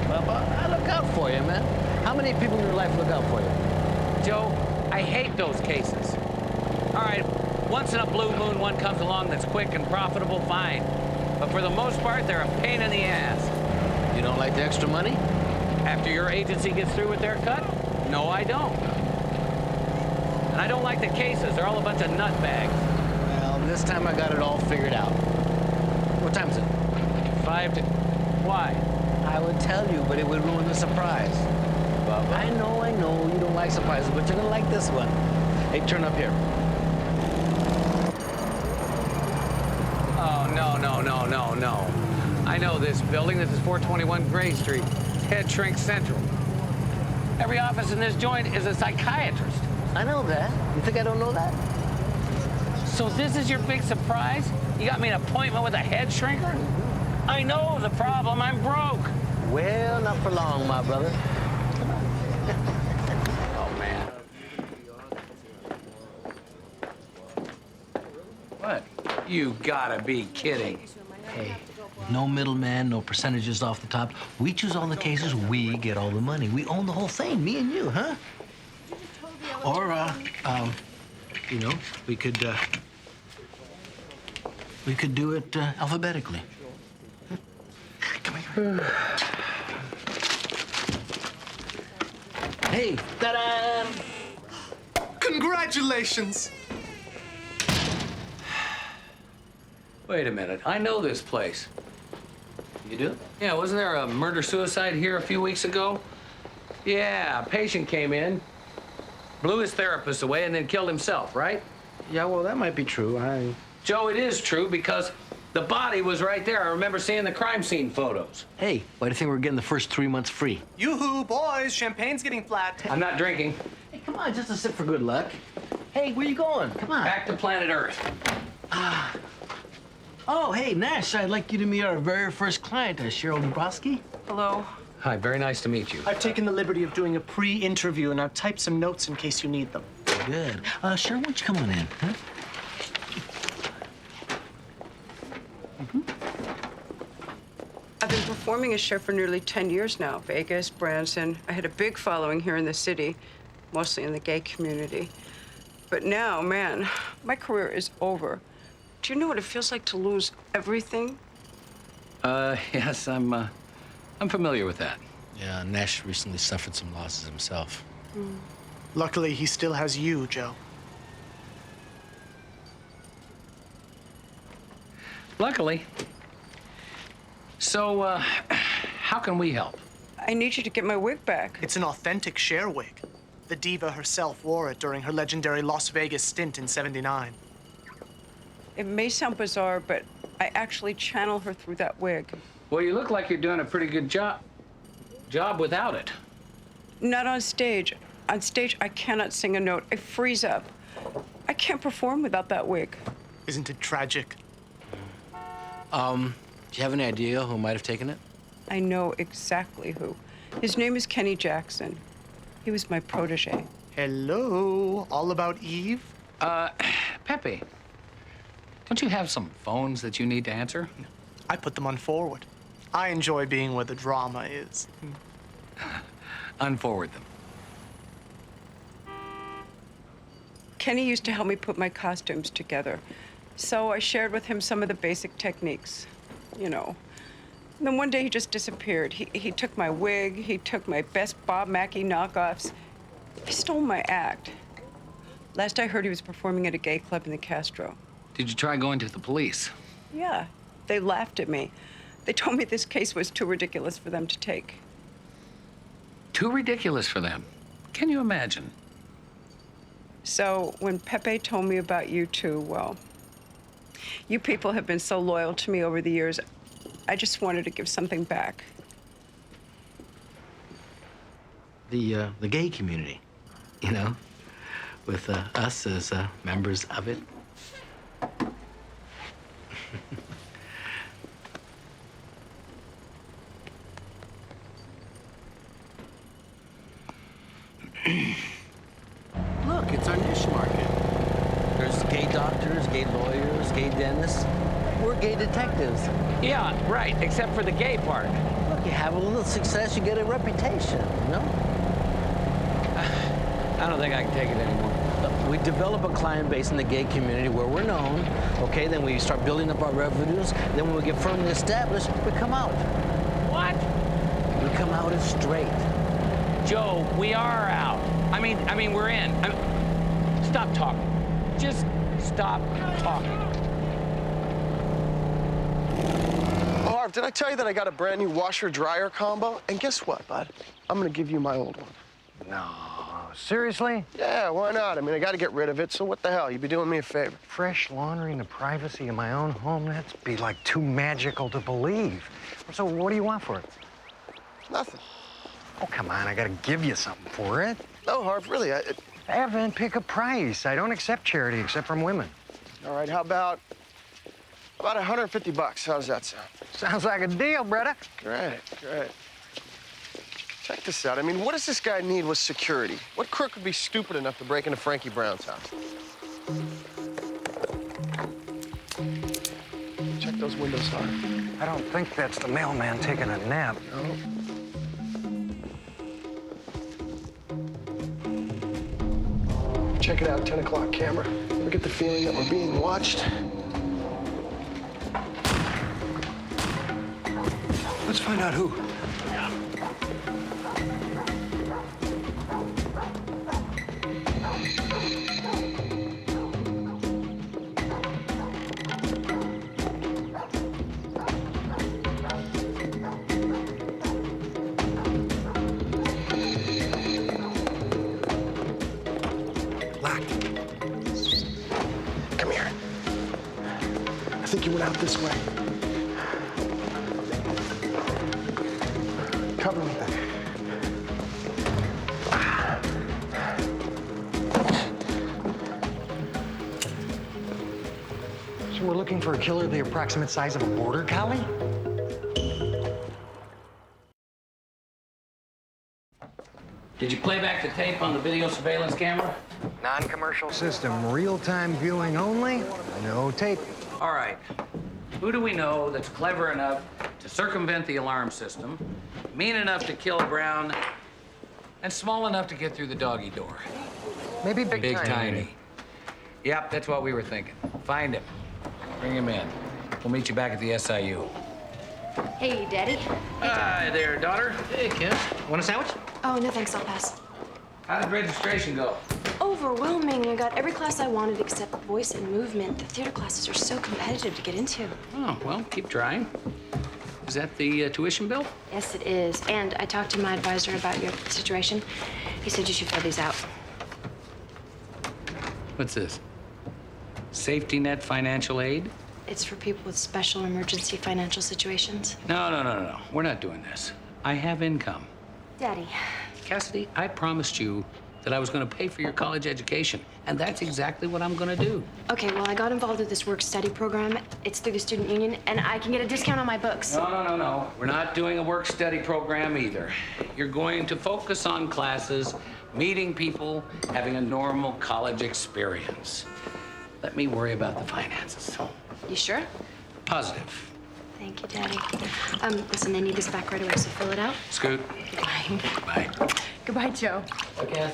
Well, I look out for you, man. How many people in your life look out for you? Joe, I hate those cases. All right, once in a blue moon, one comes along that's quick and profitable, fine. But for the most part, they're a pain in the ass. You don't like the extra money? After your agency gets through with their cut? No, I don't. And I don't like the cases. They're all a bunch of nutbags. Well, this time I got it all figured out. What time is it? 5 to... Why? I would tell you, but it would ruin the surprise. Bubba. I know. You don't like surprises, but you're gonna like this one. Hey, turn up here. Oh, no. I know this building. This is 421 Gray Street. It's Head Shrink Central. Every office in this joint is a psychiatrist. I know that. You think I don't know that? So this is your big surprise? You got me an appointment with a head shrinker? I know the problem. I'm broke. Well, not for long, my brother. Oh, man. What? You gotta be kidding. Hey, no middleman, no percentages off the top. We choose all the cases, we get all the money. We own the whole thing, me and you, huh? Or, you know, we could do it alphabetically. Come here. Hey, ta-da! Congratulations! Wait a minute. I know this place. You do? Yeah, wasn't there a murder-suicide here a few weeks ago? Yeah, a patient came in, blew his therapist away, and then killed himself, right? Yeah, well, that might be true. Joe, it is true because the body was right there. I remember seeing the crime scene photos. Hey, why do you think we're getting the first 3 months free? Yoo-hoo, boys, champagne's getting flat. I'm not drinking. Hey, come on, just a sip for good luck. Hey, where you going? Come on. Back to planet Earth. Oh, hey, Nash, I'd like you to meet our very first client, Cheryl Dubrowski. Hello. Hi, very nice to meet you. I've taken the liberty of doing a pre-interview, and I've typed some notes in case you need them. Good. Cheryl, why don't you come on in, huh? I've been performing as chef for nearly 10 years now. Vegas, Branson. I had a big following here in the city, mostly in the gay community. But now, man, my career is over. Do you know what it feels like to lose everything? Yes, I'm familiar with that. Yeah, Nash recently suffered some losses himself. Luckily, he still has you, Joe. Luckily. So, how can we help? I need you to get my wig back. It's an authentic Cher wig. The diva herself wore it during her legendary Las Vegas stint in '79. It may sound bizarre, but I actually channel her through that wig. Well, you look like you're doing a pretty good job without it. Not on stage. On stage, I cannot sing a note. I freeze up. I can't perform without that wig. Isn't it tragic? Do you have any idea who might have taken it? I know exactly who. His name is Kenny Jackson. He was my protege. Hello, all about Eve? Pepe, don't you have some phones that you need to answer? I put them on forward. I enjoy being where the drama is. Unforward them. Kenny used to help me put my costumes together. So I shared with him some of the basic techniques, you know. And then one day he just disappeared. He took my wig, he took my best Bob Mackie knockoffs. He stole my act. Last I heard, he was performing at a gay club in the Castro. Did you try going to the police? Yeah, they laughed at me. They told me this case was too ridiculous for them to take. Too ridiculous for them. Can you imagine? So when Pepe told me about you two, well, you people have been so loyal to me over the years. I just wanted to give something back. The gay community, you know, with us as members of it. Look, it's our niche market. There's gay doctors, gay lawyers, gay dentists. We're gay detectives. Yeah, right, except for the gay part. Look, you have a little success, you get a reputation, you know? I don't think I can take it anymore. We develop a client base in the gay community where we're known, okay? Then we start building up our revenues. Then when we get firmly established, we come out. What? We come out as straight. Joe, we are out. I mean, we're in. Stop talking. Just stop talking. Harv, did I tell you that I got a brand new washer-dryer combo? And guess what, bud? I'm gonna give you my old one. No, seriously? Yeah, why not? I mean, I got to get rid of it, so what the hell? You'd be doing me a favor. Fresh laundry in the privacy of my own home? That's be like too magical to believe. So what do you want for it? Nothing. Oh, come on, I gotta give you something for it. No, Harv, really, Evan, pick a price. I don't accept charity except from women. All right, how about $150? How does that sound? Sounds like a deal, brother. Great, great. Check this out. I mean, what does this guy need with security? What crook would be stupid enough to break into Frankie Brown's house? Check those windows hard. I don't think that's the mailman taking a nap. No. Check it out, 10 o'clock camera. Ever get the feeling that we're being watched? Let's find out who. Come here. I think you went out this way. Cover me. So we're looking for a killer the approximate size of a border collie? Did you play back the tape on the video surveillance camera? Non-commercial system, real-time viewing only, no tape. All right. Who do we know that's clever enough to circumvent the alarm system, mean enough to kill Brown, and small enough to get through the doggy door? Maybe Big Tiny. Tiny. Yep, that's what we were thinking. Find him. Bring him in. We'll meet you back at the SIU. Hey, Daddy. Hi there, daughter. Hey, kid. Want a sandwich? Oh, no thanks, I'll pass. How did registration go? Overwhelming. I got every class I wanted except voice and movement. The theater classes are so competitive to get into. Oh, well, keep trying. Is that the tuition bill? Yes, it is. And I talked to my advisor about your situation. He said you should fill these out. What's this? Safety net financial aid? It's for people with special emergency financial situations. No. We're not doing this. I have income. Daddy. Cassidy, I promised you that I was going to pay for your college education, and that's exactly what I'm going to do. Okay, well, I got involved with this work-study program. It's through the student union, and I can get a discount on my books. No. We're not doing a work-study program either. You're going to focus on classes, meeting people, having a normal college experience. Let me worry about the finances. You sure? Positive. Thank you, Daddy. Listen, I need this back right away, so fill it out. Scoot. Goodbye. Bye. Goodbye, Joe. Okay.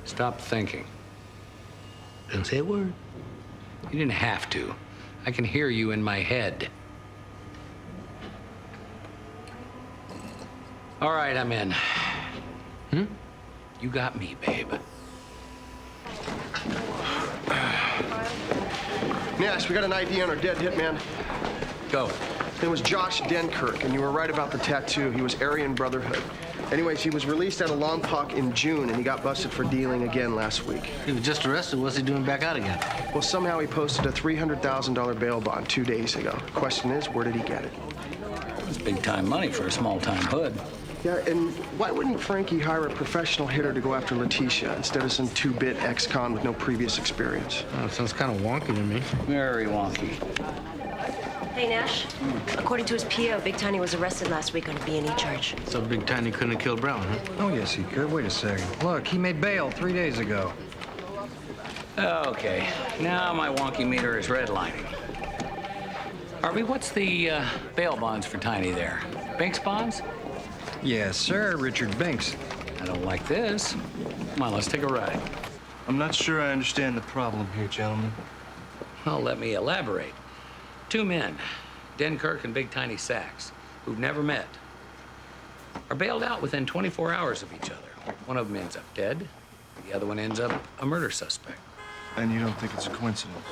Stop thinking. Didn't say a word. You didn't have to. I can hear you in my head. All right, I'm in. You got me, babe. Nash, we got an ID on our dead hitman. Go. His name was Josh Denkirk, and you were right about the tattoo. He was Aryan Brotherhood. Anyways, he was released out of Lompoc in June, and he got busted for dealing again last week. He was just arrested. What's he doing back out again? Well, somehow he posted a $300,000 bail bond 2 days ago. The question is, where did he get it? It's big-time money for a small-time hood. Yeah, and why wouldn't Frankie hire a professional hitter to go after Letitia instead of some two-bit ex-con with no previous experience? Oh, sounds kind of wonky to me. Very wonky. Hey, Nash. According to his PO, Big Tiny was arrested last week on a B&E charge. So Big Tiny couldn't have killed Brown, huh? Oh, yes, he could. Wait a second. Look, he made bail 3 days ago. Okay, now my wonky meter is redlining. Harvey, what's the bail bonds for Tiny there? Binks bonds? Yes, sir, Richard Binks. I don't like this. Come on, let's take a ride. I'm not sure I understand the problem here, gentlemen. Well, let me elaborate. Two men, Denkirk and Big Tiny Sachs, who've never met, are bailed out within 24 hours of each other. One of them ends up dead. The other one ends up a murder suspect. And you don't think it's a coincidence?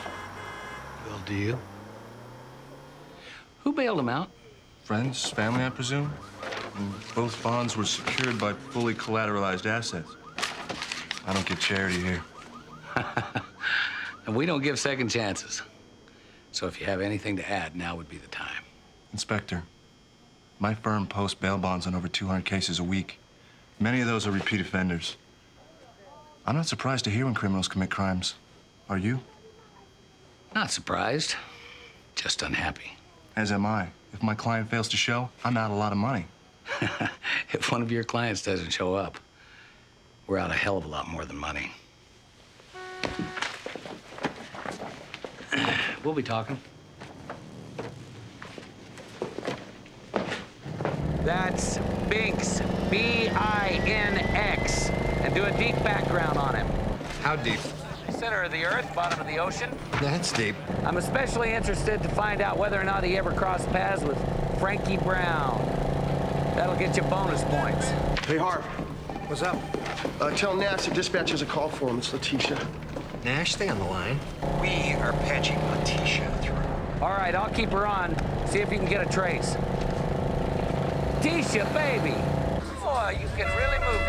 Well, do you? Who bailed him out? Friends, family, I presume? And both bonds were secured by fully collateralized assets. I don't get charity here. And we don't give second chances. So if you have anything to add, now would be the time. Inspector, my firm posts bail bonds on over 200 cases a week. Many of those are repeat offenders. I'm not surprised to hear when criminals commit crimes. Are you? Not surprised, just unhappy. As am I. If my client fails to show, I'm out a lot of money. If one of your clients doesn't show up, we're out a hell of a lot more than money. We'll be talking. That's Binks, B-I-N-X. And do a deep background on him. How deep? Center of the earth, bottom of the ocean. That's deep. I'm especially interested to find out whether or not he ever crossed paths with Frankie Brown. That'll get you bonus points. Hey, Harv. What's up? Tell Nash the dispatch has a call for him. It's Letitia. Nash, stay on the line. We are patching Letitia through. All right, I'll keep her on. See if you can get a trace. Tisha, baby. Boy, you can really move.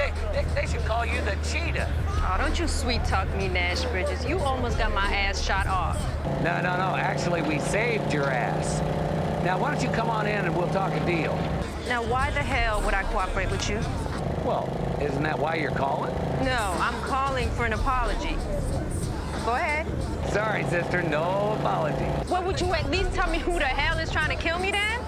They should call you the cheetah. Oh, don't you sweet talk me, Nash Bridges. You almost got my ass shot off. No. Actually, we saved your ass. Now, why don't you come on in and we'll talk a deal? Now, why the hell would I cooperate with you? Well, isn't that why you're calling? No, I'm calling for an apology. Go ahead. Sorry, sister, no apology. Well, would you at least tell me who the hell is trying to kill me then?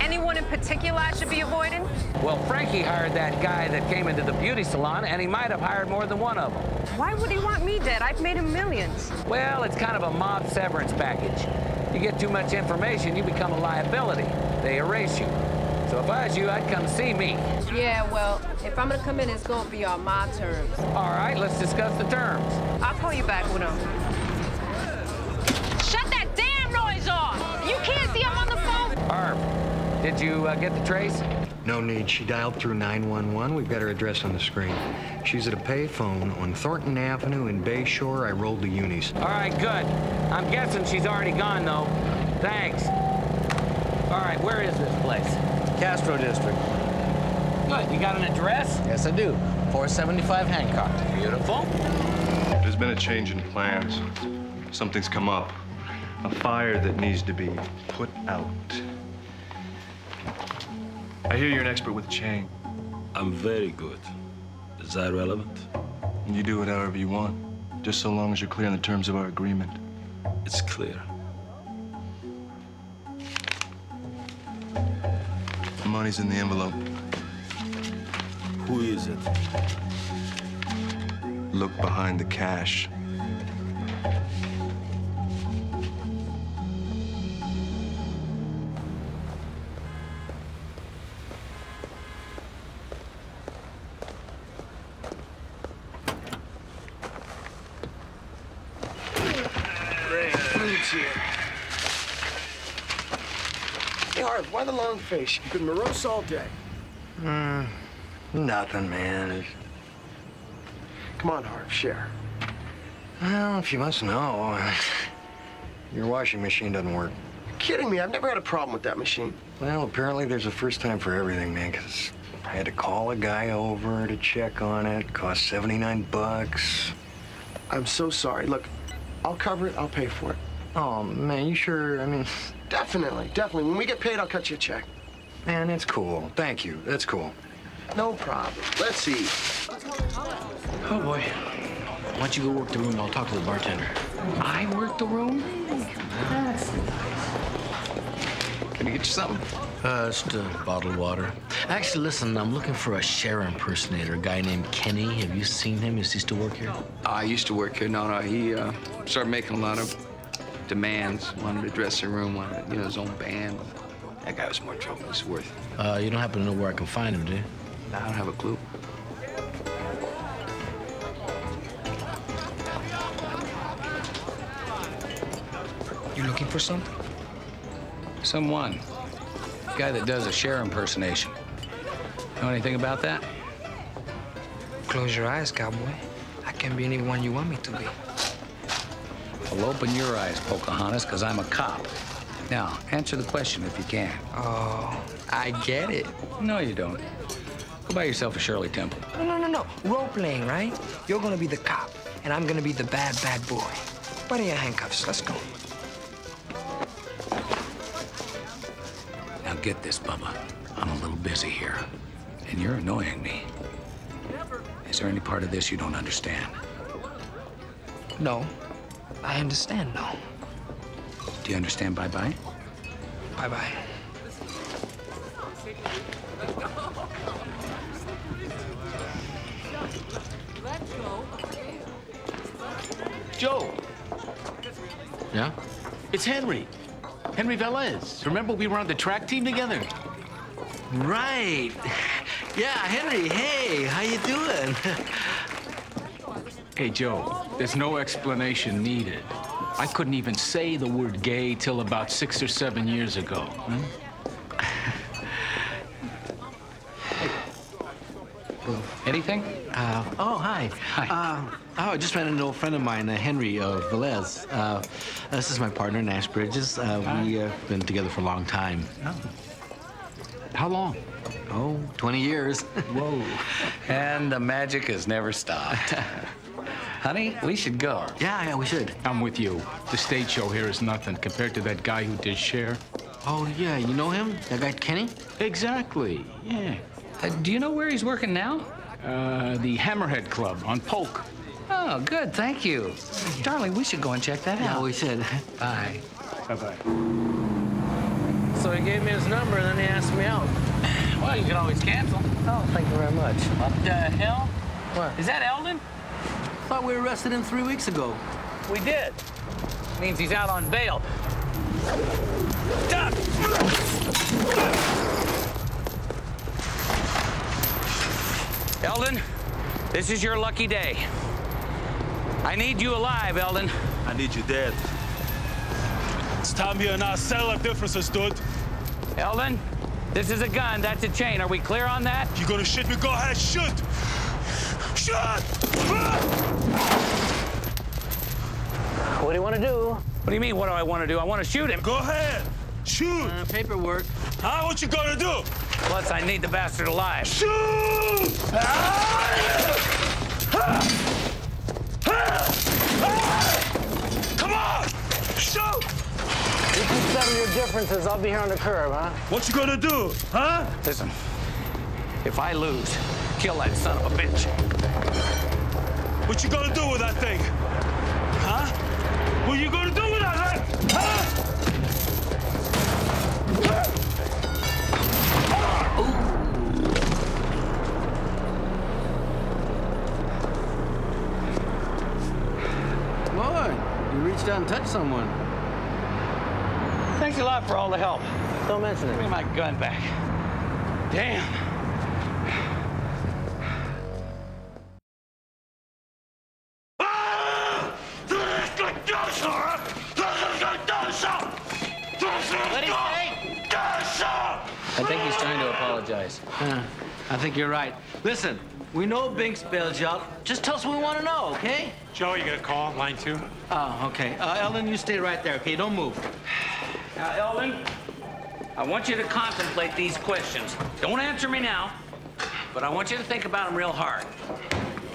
Anyone in particular I should be avoiding? Well, Frankie hired that guy that came into the beauty salon, and he might have hired more than one of them. Why would he want me dead? I've made him millions. Well, it's kind of a mob severance package. You get too much information, you become a liability. They erase you. So if I was you, I'd come see me. Yeah, well, if I'm gonna come in, it's gonna be on my terms. All right, let's discuss the terms. I'll call you back with them. Shut that damn noise off! You can't see I'm on the phone! Harv, did you get the trace? No need. She dialed through 911. We've got her address on the screen. She's at a payphone on Thornton Avenue in Bayshore. I rolled the unis. All right, good. I'm guessing she's already gone, though. Thanks. All right, where is this place? Castro District. Good. You got an address? Yes, I do. 475 Hancock. Beautiful. There's been a change in plans. Something's come up. A fire that needs to be put out. I hear you're an expert with chain. I'm very good. Is that relevant? You do it however you want, just so long as you're clear on the terms of our agreement. It's clear. The money's in the envelope. Who is it? Look behind the cash. Here. Hey, Harv, why the long face? You've been morose all day. Nothing, man. Come on, Harv, share. Well, if you must know, your washing machine doesn't work. You're kidding me. I've never had a problem with that machine. Well, apparently there's a first time for everything, man, because I had to call a guy over to check on it. Cost $79. I'm so sorry. Look, I'll cover it. I'll pay for it. Oh, man, you sure? I mean... Definitely. When we get paid, I'll cut you a check. Man, that's cool. Thank you. That's cool. No problem. Let's see. Oh, boy. Why don't you go work the room? I'll talk to the bartender. I work the room? Can I get you something? Just a bottle of water. Actually, listen, I'm looking for a Cher impersonator, a guy named Kenny. Have you seen him? Does he still work here? I used to work here. No, he started making a lot of demands. Wanted a dressing room, wanted, his own band. That guy was more trouble than it's worth. You don't happen to know where I can find him, do you? I don't have a clue. You looking for something? Someone. Guy that does a Cher impersonation. Know anything about that? Close your eyes, cowboy. can be anyone you want me to be. Well, open your eyes, Pocahontas, because I'm a cop. Now, answer the question if you can. Oh, I get it. No, you don't. Go buy yourself a Shirley Temple. No. Role playing, right? You're gonna be the cop, and I'm gonna be the bad boy. Where are your handcuffs? Let's go. Now get this, Bubba. I'm a little busy here, and you're annoying me. Is there any part of this you don't understand? No, I understand now. Do you understand bye-bye? Bye-bye. Joe, Yeah? it's Henry. Henry Velez. Remember we were on the track team together? Right. Yeah, Henry, hey, how you doing? Hey, Joe, there's no explanation needed. I couldn't even say the word gay till about 6 or 7 years ago. Anything? Hi. I just ran into a friend of mine, Henry Velez. This is my partner, Nash Bridges. We've been together for a long time. How long? Oh, 20 years. Whoa. And the magic has never stopped. Honey, we should go. Yeah, we should. I'm with you. The stage show here is nothing compared to that guy who did Cher. Oh, yeah, you know him? That guy, Kenny? Exactly, yeah. Do you know where he's working now? The Hammerhead Club on Polk. Oh, good, thank you. Darling, we should go and check that out. Yeah, we should. Bye. Bye-bye. So he gave me his number, and then he asked me out. Well, you can always cancel. Oh, thank you very much. What the hell? What? Is that Eldon? Thought we arrested him 3 weeks ago. We did. Means he's out on bail. Stop! Eldon, this is your lucky day. I need you alive, Eldon. I need you dead. It's time here now. Settle our differences, dude. Eldon, this is a gun, that's a chain. Are we clear on that? You gonna shoot me? Go ahead, shoot! Shoot! What do you want to do? What do you mean, what do I want to do? I want to shoot him. Go ahead! Shoot! Paperwork. Huh? What you gonna do? Plus, I need the bastard alive. Shoot! Come on! Shoot! You can settle your differences. I'll be here on the curb, huh? What you gonna do? Huh? Listen, if I lose, kill that son of a bitch. What you gonna do with that thing? Huh? What you gonna do with that thing? Huh? Lord, you reached out and touched someone. Thanks a lot for all the help. Don't mention it. Give me my gun back. Damn. I think he's trying to apologize. I think you're right. Listen, we know Binks bailed you out. Just tell us what we want to know, okay? Joe, you got a call? Line 2? Oh, okay. Ellen, you stay right there, okay? Don't move. Now, Eldon, I want you to contemplate these questions. Don't answer me now, but I want you to think about them real hard.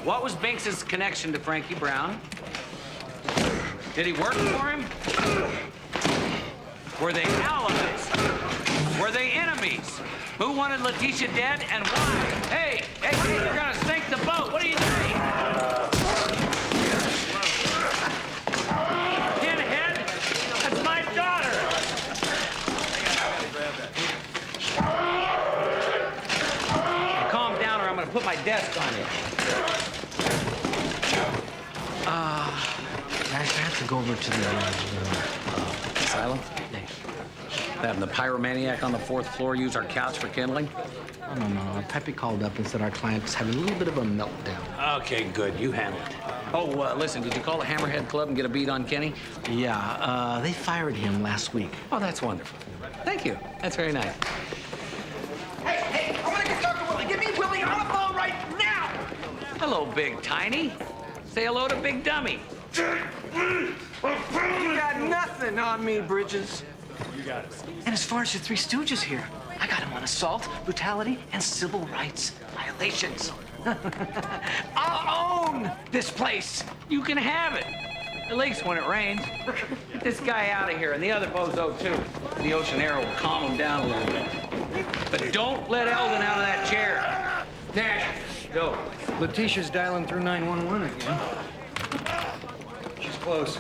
What was Binks's connection to Frankie Brown? Did he work for him? Were they allies? Were they enemies? Who wanted Letitia dead and why? Hey, you're gonna sink the boat. What do you think? Pinhead, that's my daughter. Calm down or I'm gonna put my desk on you. I have to go over to the Asylum? Having the pyromaniac on the 4th floor use our couch for kindling? No. Pepe called up and said our client was having a little bit of a meltdown. Okay, good. You handle it. Oh, listen, did you call the Hammerhead Club and get a beat on Kenny? Yeah, they fired him last week. Oh, that's wonderful. Thank you. That's very nice. Hey, I want to get Dr. Willie. Give me Willie on the phone right now. Hello, Big Tiny. Say hello to Big Dummy. You got nothing on me, Bridges. You got it. And as far as the Three Stooges here, I got him on assault, brutality, and civil rights violations. I'll own this place. You can have it. At least when it rains. Get this guy out of here, and the other bozo, too. The ocean air will calm him down a little bit. But don't let Eldon out of that chair. Nash, go. Letitia's dialing through 911 again. She's close.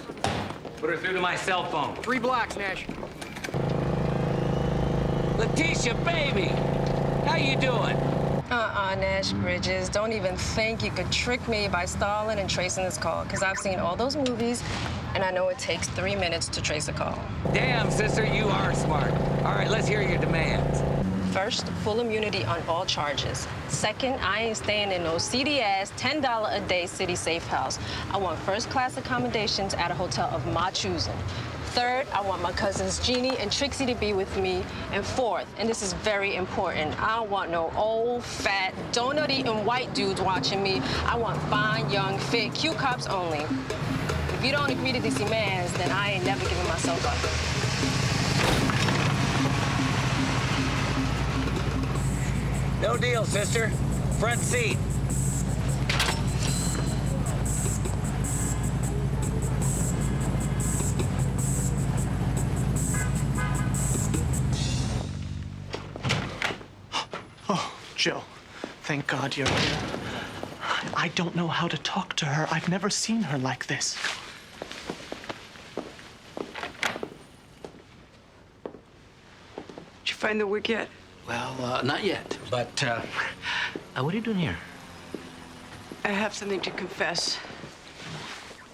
Put her through to my cell phone. 3 blocks, Nash. Letitia, baby, how you doing? Nash Bridges. Don't even think you could trick me by stalling and tracing this call, because I've seen all those movies, and I know it takes 3 minutes to trace a call. Damn, sister, you are smart. All right, let's hear your demands. First, full immunity on all charges. Second, I ain't staying in no seedy-ass $10 a day city safe house. I want first-class accommodations at a hotel of my choosing. Third, I want my cousins Jeannie and Trixie to be with me. And fourth, and this is very important, I don't want no old, fat, donut-eating white dudes watching me. I want fine, young, fit, cute cops only. If you don't agree to these demands, then I ain't never giving myself up. No deal, sister. Front seat. Oh, Joe, thank God you're here. I don't know how to talk to her. I've never seen her like this. Did you find the wig yet? Well, not yet, but, what are you doing here? I have something to confess.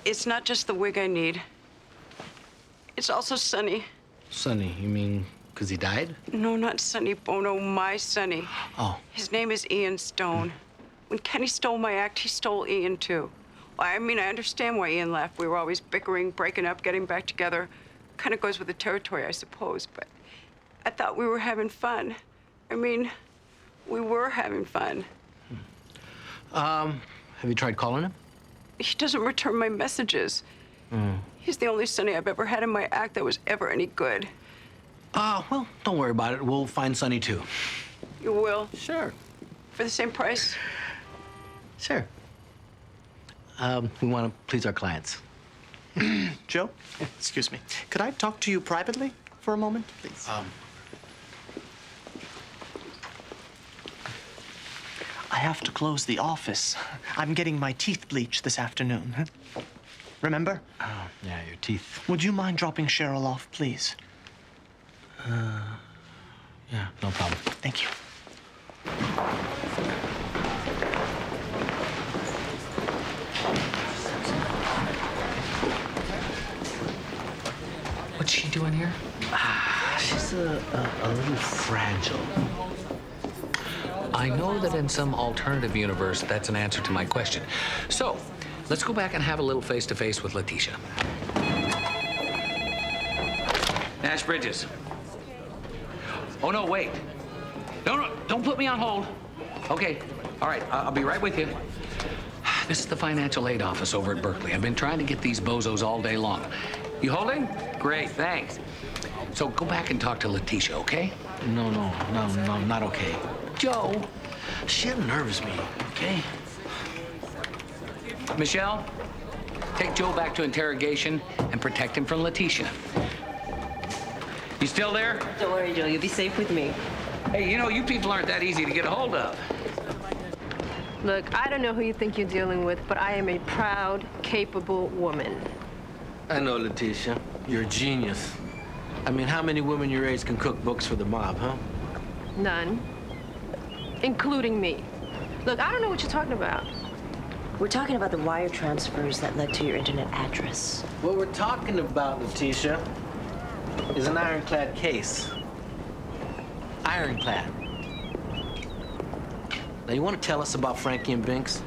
It's not just the wig I need. It's also Sonny. Sonny, you mean because he died? No, not Sonny Bono, my Sonny. Oh. His name is Ian Stone. When Kenny stole my act, he stole Ian, too. I mean, I understand why Ian left. We were always bickering, breaking up, getting back together. Kind of goes with the territory, I suppose, but I thought we were having fun. I mean, we were having fun. Have you tried calling him? He doesn't return my messages. He's the only Sonny I've ever had in my act that was ever any good. Well, don't worry about it. We'll find Sonny, too. You will? Sure. For the same price? Sure. We want to please our clients. Joe, excuse me. Could I talk to you privately for a moment, please? I have to close the office. I'm getting my teeth bleached this afternoon. Remember? Oh, yeah, your teeth. Would you mind dropping Cheryl off, please? Yeah, no problem. Thank you. What's she doing here? She's a little fragile. I know that in some alternative universe, that's an answer to my question. So, let's go back and have a little face-to-face with Letitia. Nash Bridges. Oh, no, wait. No, don't put me on hold. Okay, all right, I'll be right with you. This is the financial aid office over at Berkeley. I've been trying to get these bozos all day long. You holding? Great, thanks. So go back and talk to Letitia, okay? No, not okay. Joe. She unnerves me, okay? Michelle, take Joe back to interrogation and protect him from Letitia. You still there? Don't worry, Joe. You'll be safe with me. Hey, you know, you people aren't that easy to get a hold of. Look, I don't know who you think you're dealing with, but I am a proud, capable woman. I know, Letitia. You're a genius. I mean, how many women your age can cook books for the mob, huh? None. Including me. Look, I don't know what you're talking about. We're talking about the wire transfers that led to your internet address. What we're talking about, Letitia, is an ironclad case. Ironclad. Now, you want to tell us about Frankie and Binks?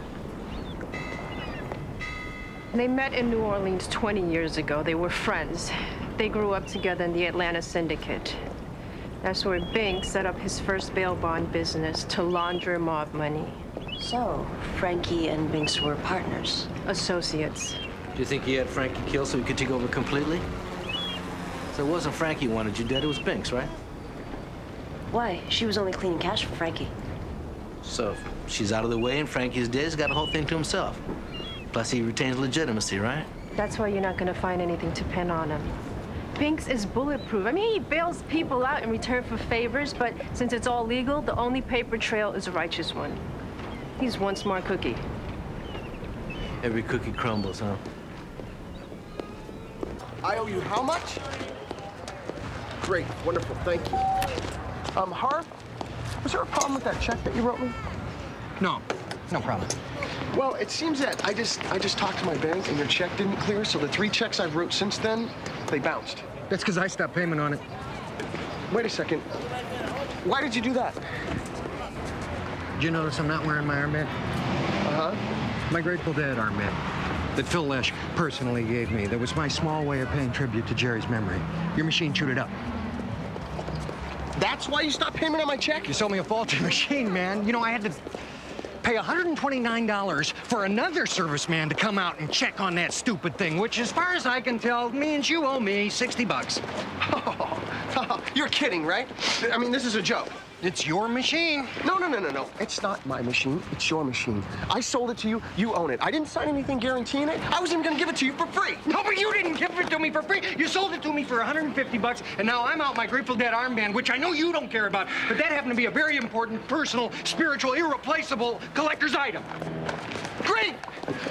They met in New Orleans 20 years ago. They were friends. They grew up together in the Atlanta Syndicate. That's where Binks set up his first bail bond business to launder mob money. So, Frankie and Binks were partners. Associates. Do you think he had Frankie killed so he could take over completely? So it wasn't Frankie who wanted you dead, it was Binks, right? Why? She was only cleaning cash for Frankie. So if she's out of the way and Frankie's dead, he's got the whole thing to himself. Plus he retains legitimacy, right? That's why you're not gonna find anything to pin on him. Binks is bulletproof. I mean, he bails people out in return for favors, but since it's all legal, the only paper trail is a righteous one. He's one smart cookie. Every cookie crumbles, huh? I owe you how much? Great, wonderful, thank you. Harv, was there a problem with that check that you wrote me? No, no problem. Well, it seems that I just talked to my bank and your check didn't clear, so the 3 checks I've wrote since then, they bounced. That's because I stopped payment on it. Wait a second. Why did you do that? Did you notice I'm not wearing my armband? Uh-huh. My Grateful Dead armband that Phil Lesh personally gave me. That was my small way of paying tribute to Jerry's memory. Your machine chewed it up. That's why you stopped payment on my check? You sold me a faulty machine, man. You know, I had to pay $129 for another serviceman to come out and check on that stupid thing, which, as far as I can tell, means you owe me 60 bucks. Oh, you're kidding, right? I mean, this is a joke. It's your machine. No. It's not my machine. It's your machine. I sold it to you. You own it. I didn't sign anything guaranteeing it. I was even going to give it to you for free. No, but you didn't give it to me for free. You sold it to me for 150 bucks, and now I'm out my Grateful Dead armband, which I know you don't care about, but that happened to be a very important, personal, spiritual, irreplaceable collector's item. Great!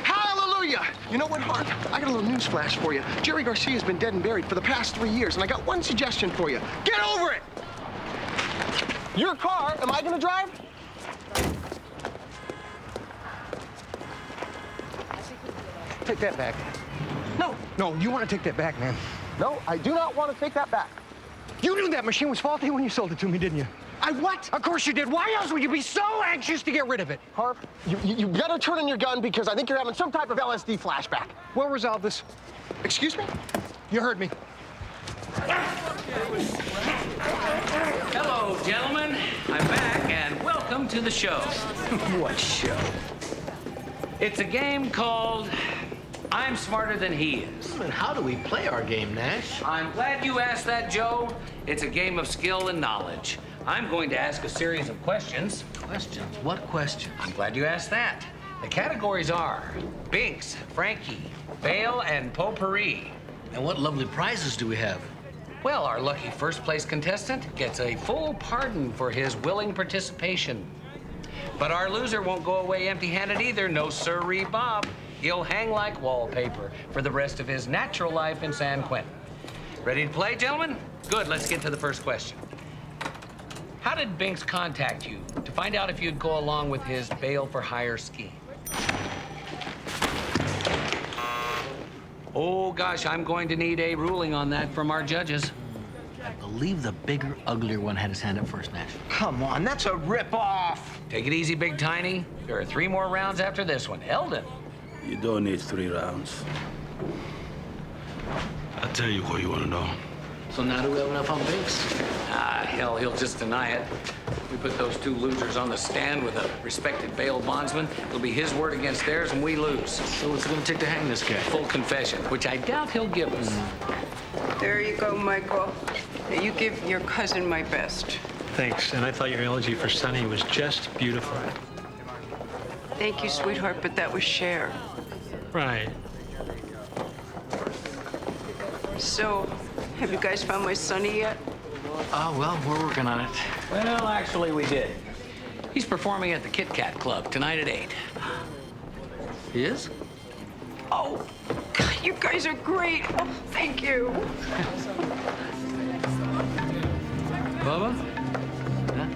Hallelujah! You know what, Harv? I got a little news flash for you. Jerry Garcia's been dead and buried for the past 3 years, and I got one suggestion for you. Get over it! Your car, am I gonna drive? Take that back. No, you want to take that back, man. No, I do not want to take that back. You knew that machine was faulty when you sold it to me, didn't you? I what? Of course you did. Why else would you be so anxious to get rid of it? Harv, you better turn in your gun because I think you're having some type of LSD flashback. We'll resolve this. Excuse me? You heard me. Hello, gentlemen. I'm back, and welcome to the show. What show? It's a game called I'm Smarter Than He Is. And how do we play our game, Nash? I'm glad you asked that, Joe. It's a game of skill and knowledge. I'm going to ask a series of questions. Questions? What questions? I'm glad you asked that. The categories are Binks, Frankie, Bail, and Potpourri. And what lovely prizes do we have? Well, our lucky first-place contestant gets a full pardon for his willing participation. But our loser won't go away empty-handed either. No sirree, Bob. He'll hang like wallpaper for the rest of his natural life in San Quentin. Ready to play, gentlemen? Good, let's get to the first question. How did Binks contact you to find out if you'd go along with his bail for hire scheme? Oh, gosh, I'm going to need a ruling on that from our judges. I believe the bigger, uglier one had his hand up first, Nash. Come on, that's a rip-off. Take it easy, Big Tiny. There are 3 more rounds after this one. Eldon. You don't need 3 rounds. I'll tell you what you want to know. So now do we have enough on Binks? Ah, hell, he'll just deny it. We put those 2 losers on the stand with a respected bail bondsman. It'll be his word against theirs, and we lose. So what's it gonna take to hang this guy? Full confession, which I doubt he'll give us. There you go, Michael. You give your cousin my best. Thanks, and I thought your eulogy for Sonny was just beautiful. Thank you, sweetheart, but that was Cher. Right. So, have you guys found my Sonny yet? Well, we're working on it. Well, actually, we did. He's performing at the Kit Kat Club tonight at 8. He is? Oh, God, you guys are great. Oh, thank you. Bubba? Huh?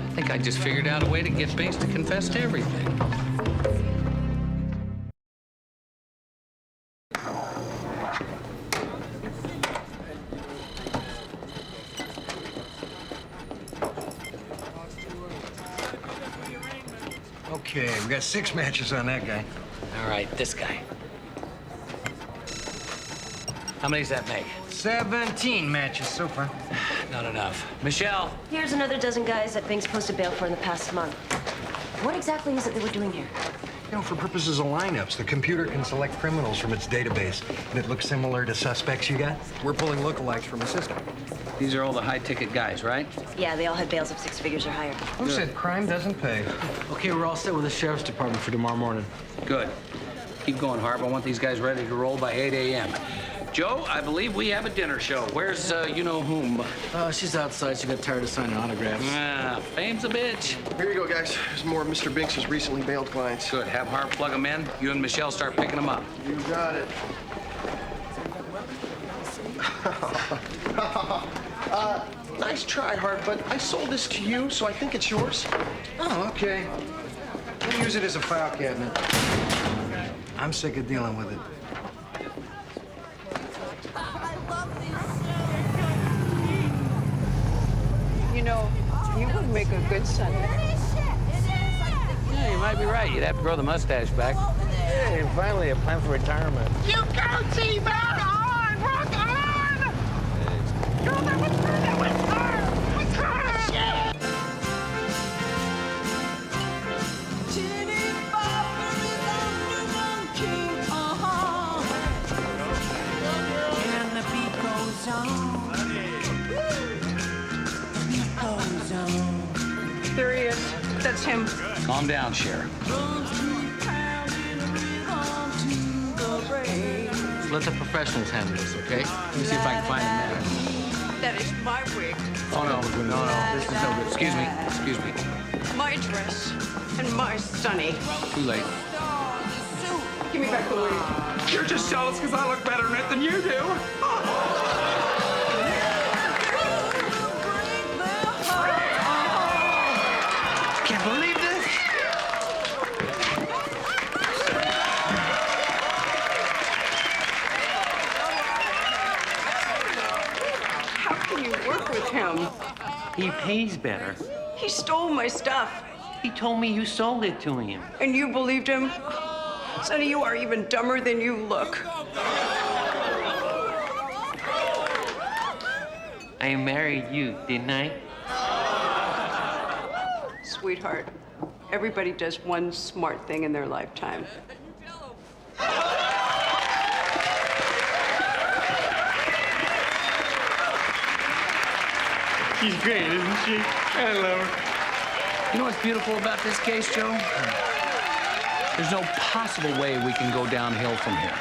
I think I just figured out a way to get Binks to confess to everything. Okay, we got 6 matches on that guy. All right, this guy. How many does that make? 17 matches so far. Not enough. Michelle. Here's another dozen guys that Binks posted bail for in the past month. What exactly is it that we're doing here? You know, for purposes of lineups, the computer can select criminals from its database that look similar to suspects you got. We're pulling lookalikes from the system. These are all the high-ticket guys, right? Yeah, they all had bails of 6 figures or higher. Who said crime doesn't pay? Okay, we're all set with the sheriff's department for tomorrow morning. Good. Keep going, Harp. I want these guys ready to roll by 8 a.m. Joe, I believe we have a dinner show. Where's you-know-whom? She's outside. She got tired of signing autographs. Fame's a bitch. Here you go, guys. There's more of Mr. Binks' recently bailed clients. Good. Have Harp plug them in. You and Michelle start picking them up. You got it. Nice try, Hart, but I sold this to you, so I think it's yours. Oh, okay. We'll use it as a file cabinet. I'm sick of dealing with it. You know, you would make a good son. Yeah, you might be right. You'd have to grow the mustache back. Hey, finally a plan for retirement. You go, T-Bone! On! Rock on! Girl, that was her! That was her! With her! Shit! And the beat goes on. There he is. That's him. Calm down, Cher. Let the professionals handle this, okay? Let me see if I can find a man. That is my wig, Oh, no. No. This is no good. Excuse me. Excuse me. my dress, and my Sonny. Too late. Give me back the wig. You're just jealous because I look better in it than you do. Can't believe this. How can you work with him? He pays better. He stole my stuff. He told me you sold it to him. And you believed him? Sonny, you are even dumber than you look. I married you, didn't I? Sweetheart, everybody does one smart thing in their lifetime. She's great, isn't she? I love her. You know what's beautiful about this case, Joe? There's no possible way we can go downhill from here.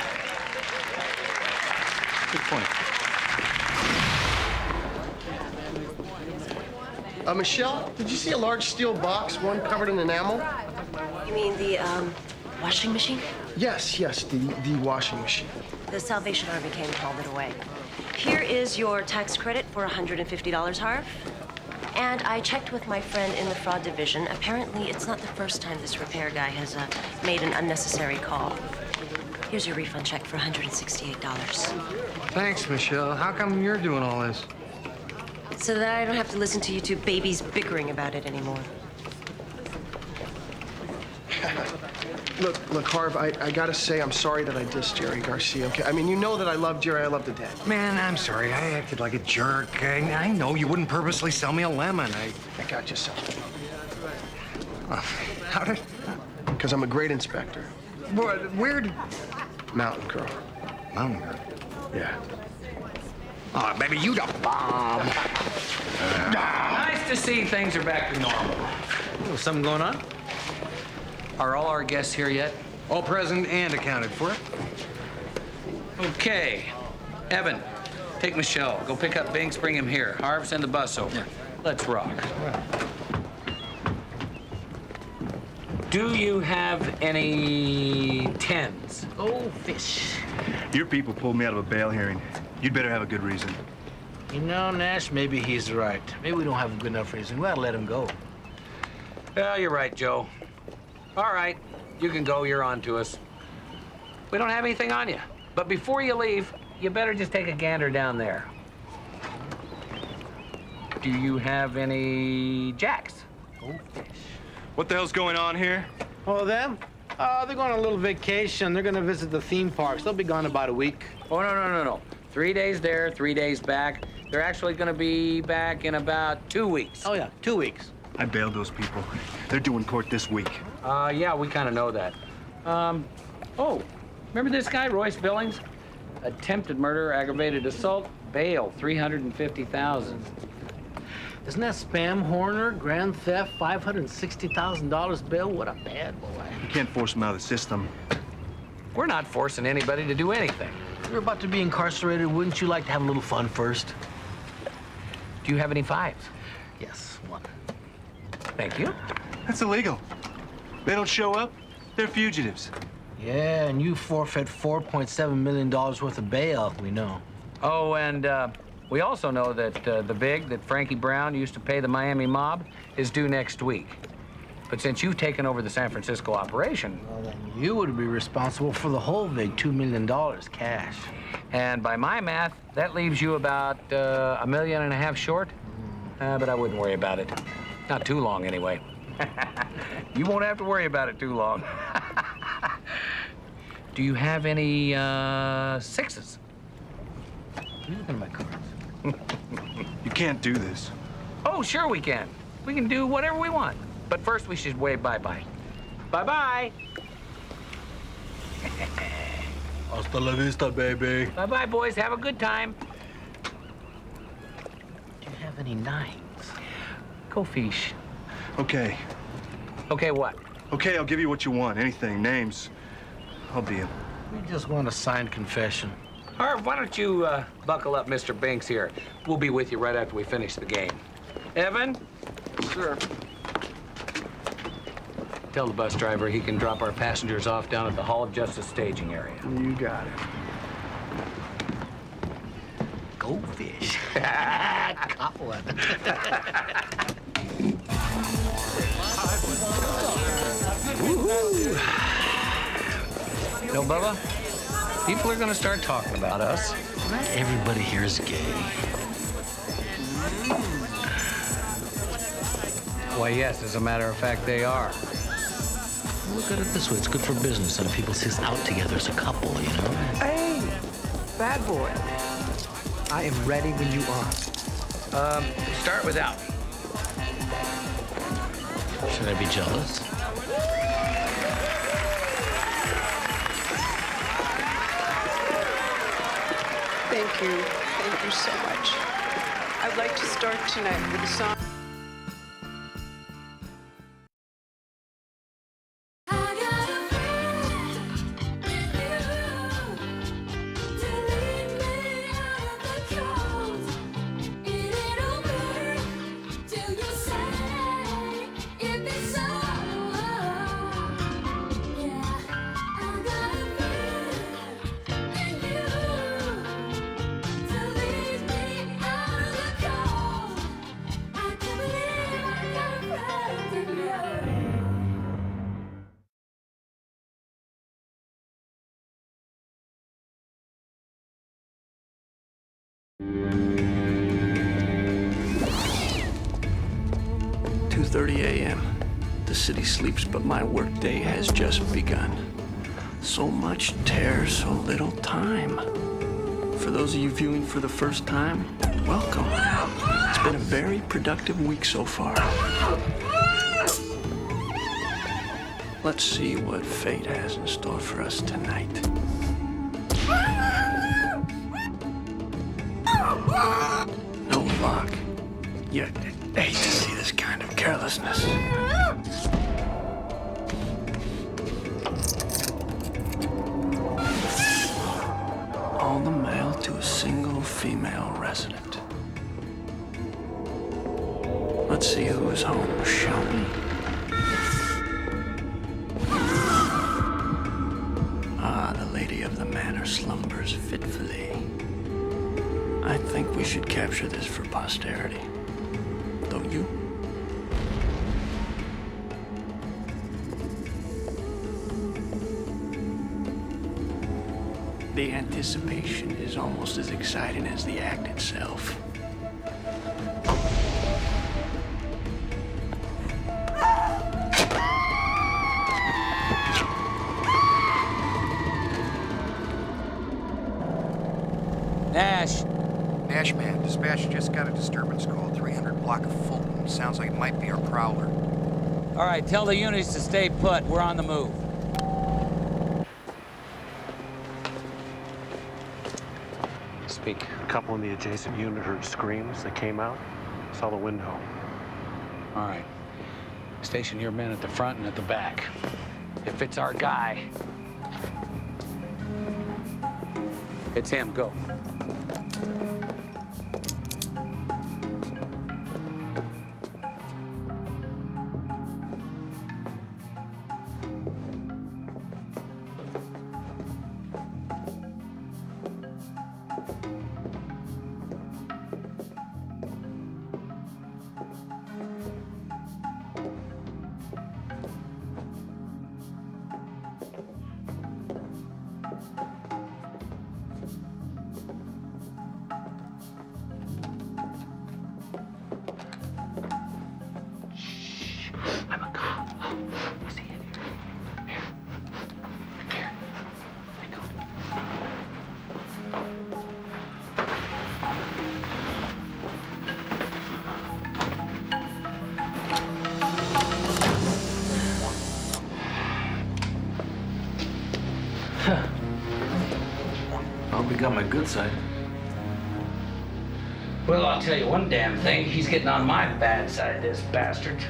Good point. Michelle, did you see a large steel box, one covered in enamel? You mean the, washing machine? Yes, the washing machine. The Salvation Army came and hauled it away. Here is your tax credit for $150, Harv. And I checked with my friend in the fraud division. Apparently, it's not the first time this repair guy has made an unnecessary call. Here's your refund check for $168. Thanks, Michelle. How come you're doing all this? So that I don't have to listen to you two babies bickering about it anymore. Look, Harv, I gotta say I'm sorry that I dissed Jerry Garcia, okay? I mean, you know that I love Jerry, I love to death. Man, I'm sorry. I acted like a jerk. I know you wouldn't purposely sell me a lemon. I got you something. How did... Because I'm a great inspector. Where did... Mountain Girl. Mountain Girl? Yeah. Oh, baby, you the bomb. Nice to see things are back to normal. Oh, something going on? Are all our guests here yet? All present and accounted for. Okay. Evan, take Michelle. Go pick up Binks, bring him here. Harv, send the bus over. Yeah. Let's rock. Do you have any 10s? Oh, fish. Your people pulled me out of a bail hearing. You'd better have a good reason. You know, Nash, maybe he's right. Maybe we don't have a good enough reason. We ought to let him go. Well, you're right, Joe. All right, you can go. You're on to us. We don't have anything on you. But before you leave, you better just take a gander down there. Do you have any jacks? Oh, fish. What the hell's going on here? Oh, them? They're going on a little vacation. They're going to visit the theme parks. They'll be gone about a week. Oh, no. 3 days there, 3 days back. They're actually going to be back in about 2 weeks. Oh, yeah, 2 weeks. I bailed those people. They're doing court this week. Yeah, we kind of know that. Oh, remember this guy, Royce Billings? Attempted murder, aggravated assault, bail, $350,000. Isn't that Spam Horner, grand theft, $560,000 bail? What a bad boy. You can't force them out of the system. We're not forcing anybody to do anything. You're about to be incarcerated. Wouldn't you like to have a little fun first? Do you have any fives? Yes, one. Thank you. That's illegal. They don't show up, they're fugitives. Yeah, and you forfeit $4.7 million worth of bail, we know. Oh, and we also know that the vig that Frankie Brown used to pay the Miami mob is due next week. But since you've taken over the San Francisco operation... Well, then you would be responsible for the whole vig, $2 million cash. And by my math, that leaves you about $1.5 million short. But I wouldn't worry about it. Not too long, anyway. You won't have to worry about it too long. Do you have any sixes? You look at my cards. You can't do this. Oh, sure we can. We can do whatever we want. But first, we should wave bye-bye. Bye-bye. Hasta la vista, baby. Bye-bye, boys. Have a good time. Do you have any nines? Go fish. Okay. Okay, what? Okay, I'll give you what you want. Anything, names. I'll deal. We just want a signed confession. Harv, why don't you buckle up Mr. Binks here? We'll be with you right after we finish the game. Evan? Sir. Tell the bus driver he can drop our passengers off down at the Hall of Justice staging area. You got it. Go fish. Caught one. No, Bubba? People are gonna start talking about us. Not everybody here is gay. Why, yes, as a matter of fact, they are. Look at it this way. It's good for business, and people see us out together as a couple, you know? Hey, bad boy. I am ready when you are. Start without. Should I be jealous? Thank you. Thank you so much. I'd like to start tonight with a song. A.m. The city sleeps, but my workday has just begun. So much tear, so little time. For those of you viewing for the first time, welcome. It's been a very productive week so far. Let's see what fate has in store for us tonight. No luck. You hate to see this kind of carelessness. All the mail to a single female resident. Let's see who is home, shall we? Ah, the lady of the manor slumbers fitfully. I think we should capture this for posterity. Don't you? The anticipation is almost as exciting as the act itself. Nash. Nash, man. Dispatch just got a disturbance call, 300 block of Fulton. Sounds like it might be our prowler. All right, tell the units to stay put. We're on the move. Speak. A couple in the adjacent unit heard screams. They came out, saw the window. All right. Station your men at the front and at the back. If it's our guy, it's him. Go. Well, we got my good side. Well, I'll tell you one damn thing. He's getting on my bad side, this bastard.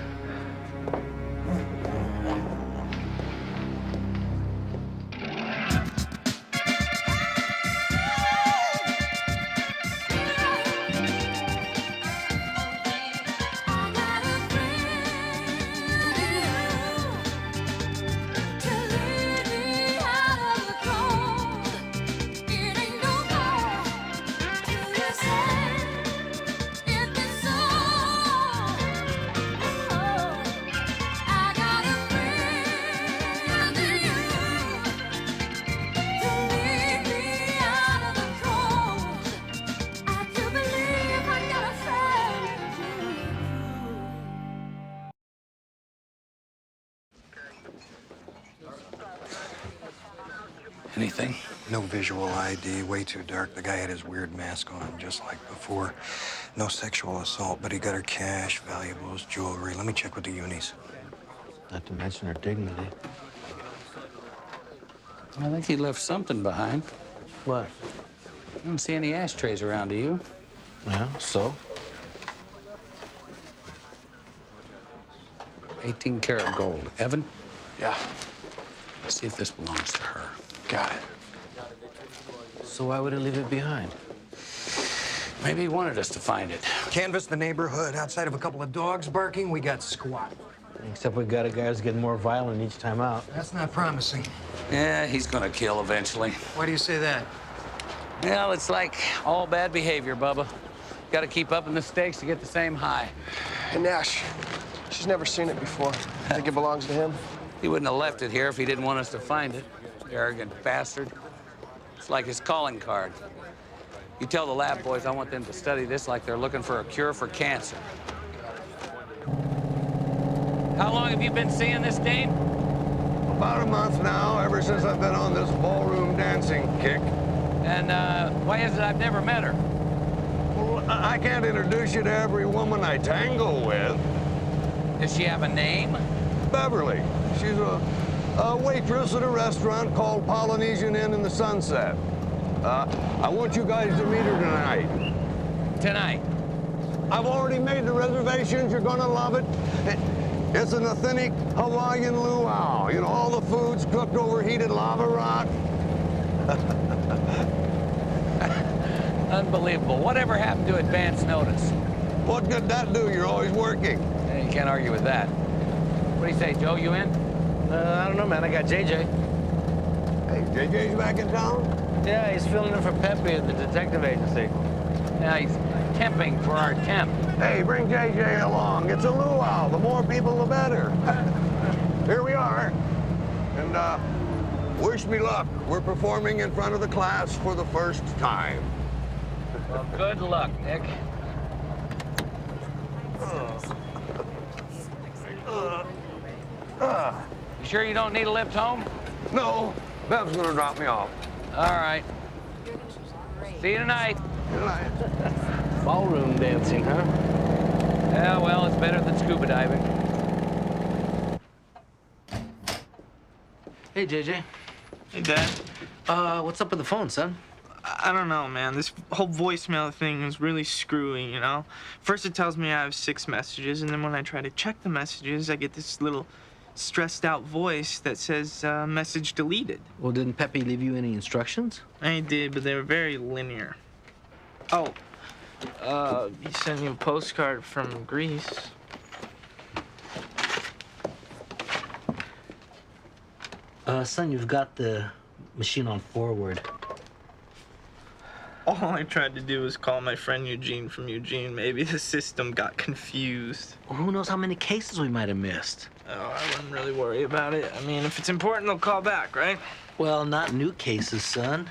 Anything? No visual ID, way too dark. The guy had his weird mask on, just like before. No sexual assault, but he got her cash, valuables, jewelry. Let me check with the unis. Not to mention her dignity. I think he left something behind. What? I don't see any ashtrays around, do you? Yeah, so? 18 karat gold. Evan? Yeah. See if this belongs to her. Got it. So why would he leave it behind? Maybe he wanted us to find it. Canvass the neighborhood. Outside of a couple of dogs barking, we got squat. Except we got a guy who's getting more violent each time out. That's not promising. Yeah, he's gonna kill eventually. Why do you say that? Well, it's like all bad behavior, Bubba. Gotta keep up in the stakes to get the same high. Hey, Nash, she's never seen it before. Think it belongs to him? He wouldn't have left it here if he didn't want us to find it. Arrogant bastard. It's like his calling card. You tell the lab boys I want them to study this like they're looking for a cure for cancer. How long have you been seeing this dame? About a month now, ever since I've been on this ballroom dancing kick. And why is it I've never met her? Well, I can't introduce you to every woman I tango with. Does she have a name? Beverly. She's a waitress at a restaurant called Polynesian Inn in the Sunset. I want you guys to meet her tonight. Tonight? I've already made the reservations. You're gonna love it. It's an authentic Hawaiian luau. You know, all the food's cooked over heated lava rock. Unbelievable. Whatever happened to advance notice? What good that do? You're always working. Yeah, you can't argue with that. What do you say, Joe? You in? I don't know, man. I got JJ. Hey, JJ's back in town? Yeah, he's filling in for Pepe at the detective agency. Yeah, he's temping for our temp. Hey, bring JJ along. It's a luau. The more people, the better. Here we are. And wish me luck. We're performing in front of the class for the first time. Well, good luck, Nick. You sure you don't need a lift home? No, Bev's gonna drop me off. All right. See you tonight. Good night. Ballroom dancing, huh? Yeah, well, it's better than scuba diving. Hey, JJ. Hey, Dad. What's up with the phone, son? I don't know, man. This whole voicemail thing is really screwy, you know? First it tells me I have 6 messages, and then when I try to check the messages, I get this little stressed out voice that says, message deleted. Well, didn't Pepe leave you any instructions? I did, but they were very linear. Oh, he sent me a postcard from Greece. Son, you've got the machine on forward. All I tried to do was call my friend Eugene from Eugene. Maybe the system got confused. Well, who knows how many cases we might have missed? Oh, I wouldn't really worry about it. I mean, if it's important, they'll call back, right? Well, not new cases, son.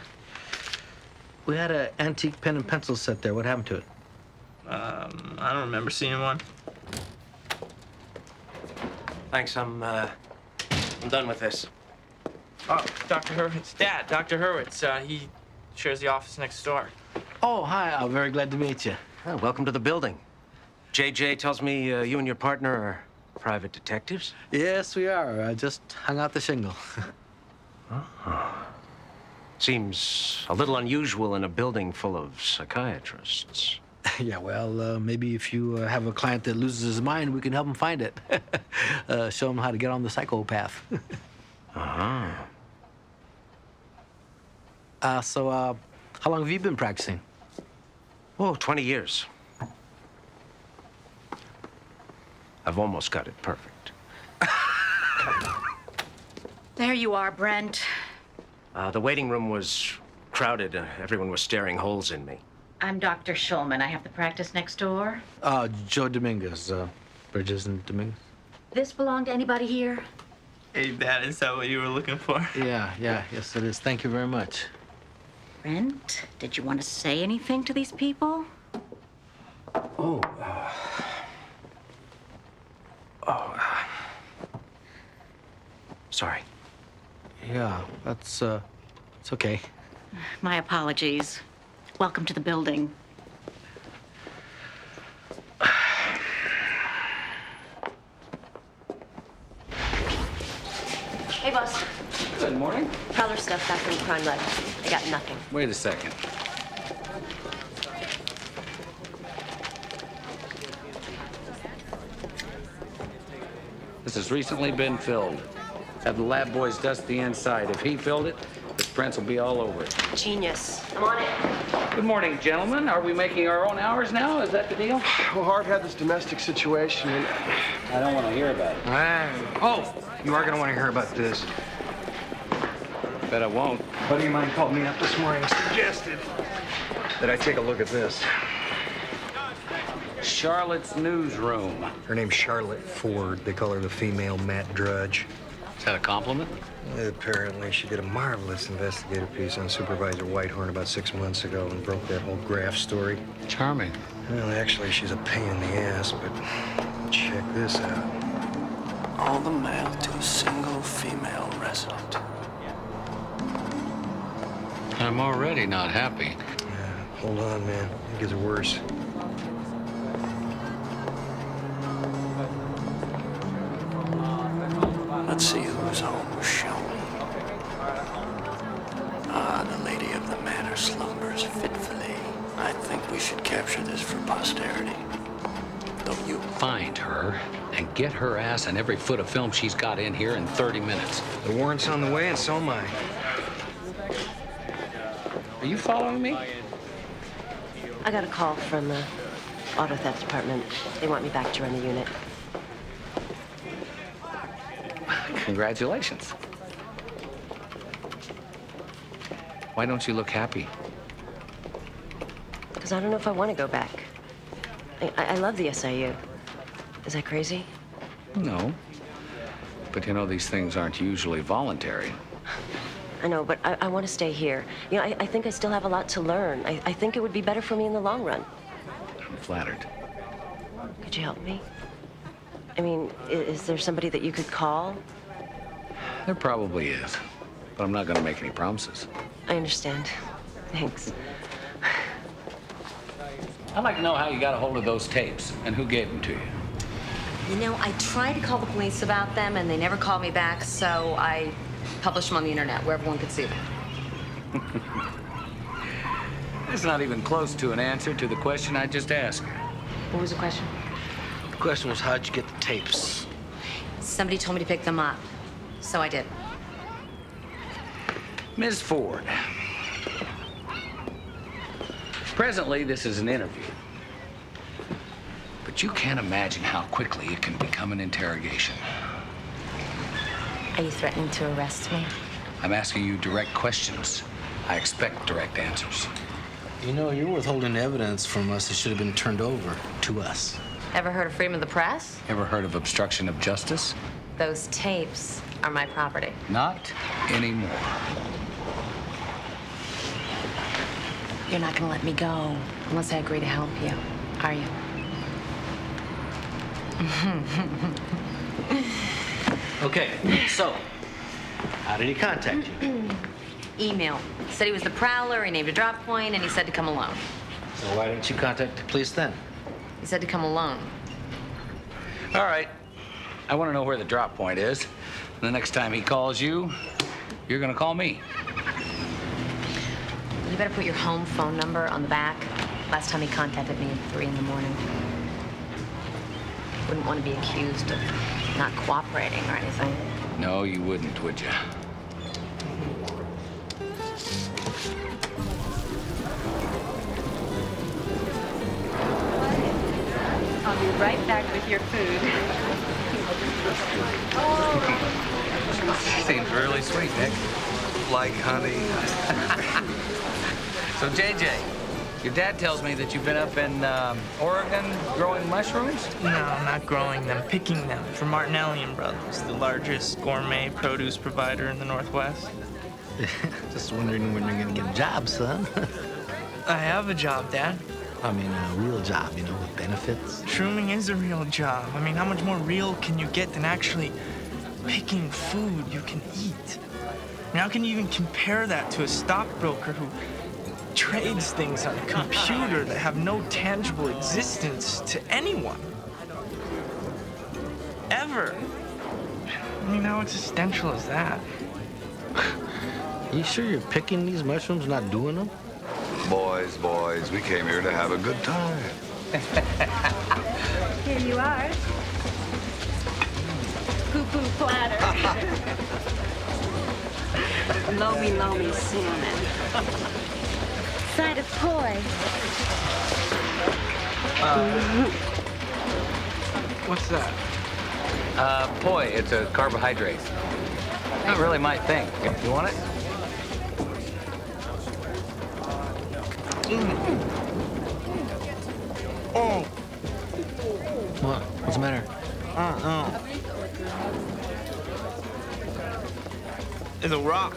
We had an antique pen and pencil set there. What happened to it? I don't remember seeing one. Thanks, I'm done with this. Oh, Dr. Hurwitz. Dad, Dr. Hurwitz. He shares the office next door. Oh, hi. I'm very glad to meet you. Oh, welcome to the building. JJ tells me you and your partner are private detectives? Yes, we are. I just hung out the shingle. Seems a little unusual in a building full of psychiatrists. Yeah, well, maybe if you have a client that loses his mind, we can help him find it. Show him how to get on the psychopath. Uh-huh. So, how long have you been practicing? Oh, 20 years. I've almost got it perfect. There you are, Brent. The waiting room was crowded. Everyone was staring holes in me. I'm Dr. Schulman. I have the practice next door. Joe Dominguez, Bridges and Dominguez. This belong to anybody here? Hey, Dad, is that what you were looking for? Yeah, yes, it is. Thank you very much. Brent, did you want to say anything to these people? Sorry. Yeah, that's, it's okay. My apologies. Welcome to the building. Hey, boss. Good morning. Prowler stuff back from the crime lab. I got nothing. Wait a second. This has recently been filled. Have the lab boys dust the inside. If he filled it, his prints will be all over it. Genius. I'm on it. Good morning, gentlemen. Are we making our own hours now? Is that the deal? Well, Harv had this domestic situation, and I don't want to hear about it. Oh, you are going to want to hear about this. Bet I won't. A buddy of mine called me up this morning and suggested that I take a look at this. Charlotte's newsroom. Her name's Charlotte Ford. They call her the female Matt Drudge. Is that a compliment? Apparently, she did a marvelous investigative piece on Supervisor Whitehorn about 6 months ago and broke that whole graft story. Charming. Well, actually, she's a pain in the ass, but check this out. All the mail to a single female resident. I'm already not happy. Yeah, hold on, man. It gets worse. Let's see who's home, shall we? Ah, the lady of the manor slumbers fitfully. I think we should capture this for posterity. Don't you? Find her and get her ass and every foot of film she's got in here in 30 minutes. The warrant's on the way, and so am I. Are you following me? I got a call from the auto theft department. They want me back to run the unit. Congratulations. Why don't you look happy? Because I don't know if I want to go back. I love the SIU. Is that crazy? No. But you know, these things aren't usually voluntary. I know, but I want to stay here. You know, I think I still have a lot to learn. I think it would be better for me in the long run. I'm flattered. Could you help me? I mean, is there somebody that you could call? There probably is. But I'm not going to make any promises. I understand. Thanks. I'd like to know how you got a hold of those tapes and who gave them to you. You know, I tried to call the police about them, and they never called me back, so I published them on the internet where everyone could see them. It's not even close to an answer to the question I just asked. What was the question? The question was, how'd you get the tapes? Somebody told me to pick them up, so I did. Ms. Ford, presently this is an interview. But you can't imagine how quickly it can become an interrogation. Are you threatening to arrest me? I'm asking you direct questions. I expect direct answers. You know, you're withholding evidence from us that should have been turned over to us. Ever heard of freedom of the press? Ever heard of obstruction of justice? Those tapes are my property. Not anymore. You're not gonna let me go unless I agree to help you, are you? Okay, so, how did he contact you? Email. Said he was the Prowler, he named a drop point, and he said to come alone. So why didn't you contact the police then? He said to come alone. All right. I want to know where the drop point is. The next time he calls you, you're going to call me. You better put your home phone number on the back. Last time he contacted me at 3 in the morning. Wouldn't want to be accused of not cooperating or anything. No, you wouldn't, would you? I'll be right back with your food. Seems really sweet, Nick. Like honey. So, JJ, your dad tells me that you've been up in Oregon growing mushrooms? No, not growing them, picking them for Martinelli and Brothers, the largest gourmet produce provider in the Northwest. Just wondering when you're gonna get a job, son. I have a job, Dad. I mean, a real job, you know, with benefits. Shrooming is a real job. I mean, how much more real can you get than actually picking food you can eat? I mean, how can you even compare that to a stockbroker who trades things on a computer that have no tangible existence to anyone? Ever. I mean, how existential is that? You sure you're picking these mushrooms, not doing them? Boys, we came here to have a good time. Here you are. Poo-poo platter. Loamy salmon. Side of poi. What's that? Poi, it's a carbohydrate. Not really my thing. You want it? Oh. What? What's the matter? It's a rock.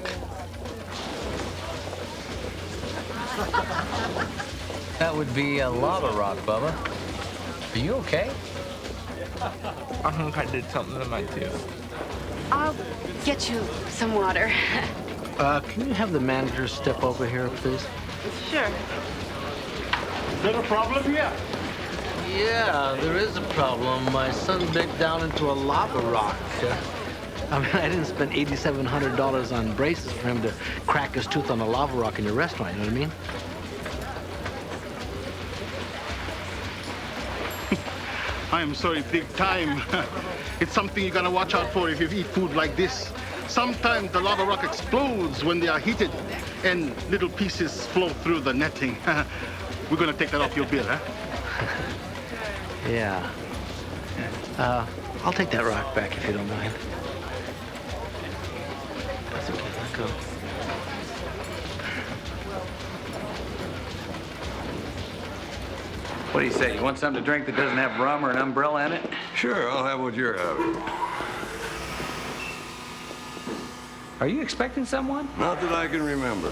That would be a lava rock, Bubba. Are you okay? I think I did something to my tooth. I'll get you some water. Can you have the manager step over here, please? Sure. Is there a problem here? Yeah, there is a problem. My son bit down into a lava rock. I mean, I didn't spend $8,700 on braces for him to crack his tooth on a lava rock in your restaurant, you know what I mean? I am sorry, big time. It's something you gotta watch out for if you eat food like this. Sometimes the lava rock explodes when they are heated, and little pieces flow through the netting. We're gonna take that off your bill, huh? Yeah. I'll take that rock back if you don't mind. That's okay, let go. What do you say? You want something to drink that doesn't have rum or an umbrella in it? Sure, I'll have what you're having. Are you expecting someone? Not that I can remember.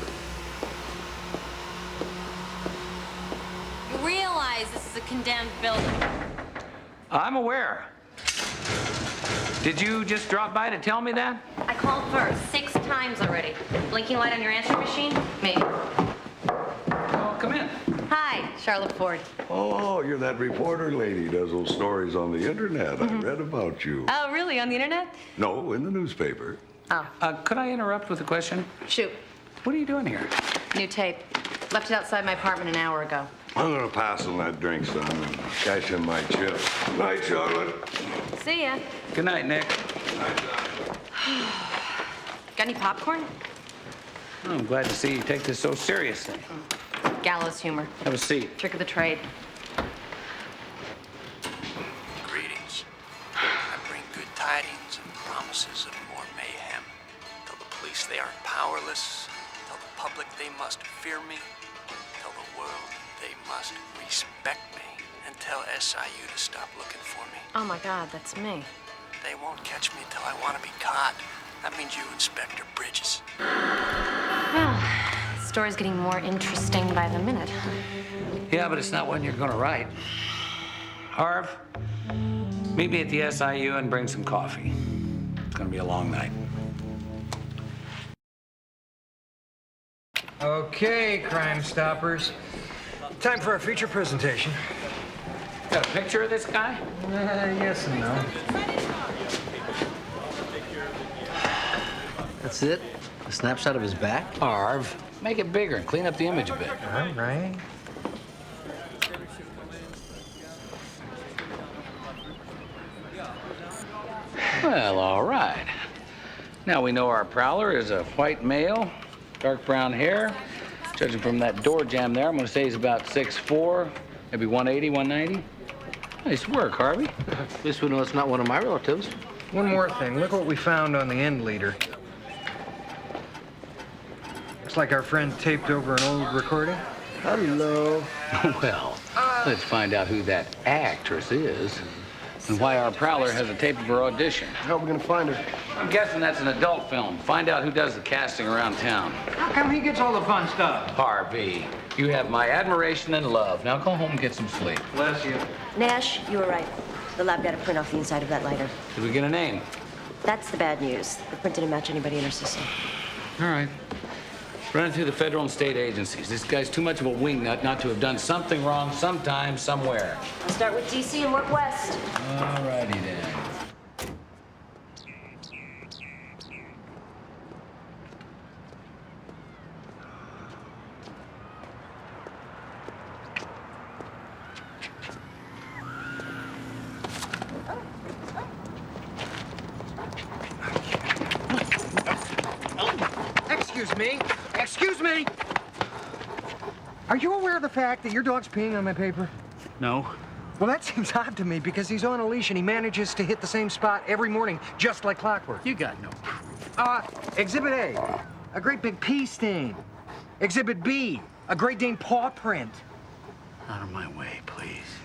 You realize this is a condemned building. I'm aware. Did you just drop by to tell me that? I called first 6 times already. Blinking light on your answering machine? Me. Oh, come in. Hi, Charlotte Ford. Oh, you're that reporter lady, does those stories on the internet. I read about you. Oh, really? On the internet? No, in the newspaper. Oh. Could I interrupt with a question? Shoot. What are you doing here? New tape. Left it outside my apartment an hour ago. I'm gonna pass on that drink, son, and cash in my chip. Night, Charlotte. See ya. Good night, Nick. Got any popcorn? I'm glad to see you take this so seriously. Gallows humor. Have a seat. Trick of the trade. Greetings. I bring good tidings and promises of more mayhem. Tell the police they aren't powerless. Tell the public they must fear me. Tell the world they must respect me. And tell SIU to stop looking for me. Oh my God, that's me. They won't catch me until I want to be caught. That means you, Inspector Bridges. Well, the story's getting more interesting by the minute. Yeah, but it's not one you're gonna write. Harv, meet me at the SIU and bring some coffee. It's gonna be a long night. Okay, Crime Stoppers. Time for our feature presentation. Got a picture of this guy? Yes and no. That's it? A snapshot of his back? Harv, make it bigger and clean up the image a bit. All right. Well, all right. Now we know our prowler is a white male, dark brown hair. Judging from that door jamb there, I'm gonna say he's about 6'4", maybe 180, 190. Nice work, Harvey. At least we know it's not one of my relatives. One more thing. Look what we found on the end leader. Looks like our friend taped over an old recording. Hello. Well, let's find out who that actress is and why our prowler has a tape of her audition. How are we gonna find her? I'm guessing that's an adult film. Find out who does the casting around town. How come he gets all the fun stuff? Harvey, you have my admiration and love. Now go home and get some sleep. Bless you. Nash, you were right. The lab got a print off the inside of that lighter. Did we get a name? That's the bad news. The print didn't match anybody in our system. All right. Run it through the federal and state agencies. This guy's too much of a wingnut not to have done something wrong sometime, somewhere. I'll start with DC and work west. All righty then. Excuse me. Excuse me. Are you aware of the fact that your dog's peeing on my paper? No. Well, that seems odd to me because he's on a leash and he manages to hit the same spot every morning, just like clockwork. You got no proof. Exhibit A, a great big pee stain. Exhibit B, a Great Dane paw print. Out of my way, please.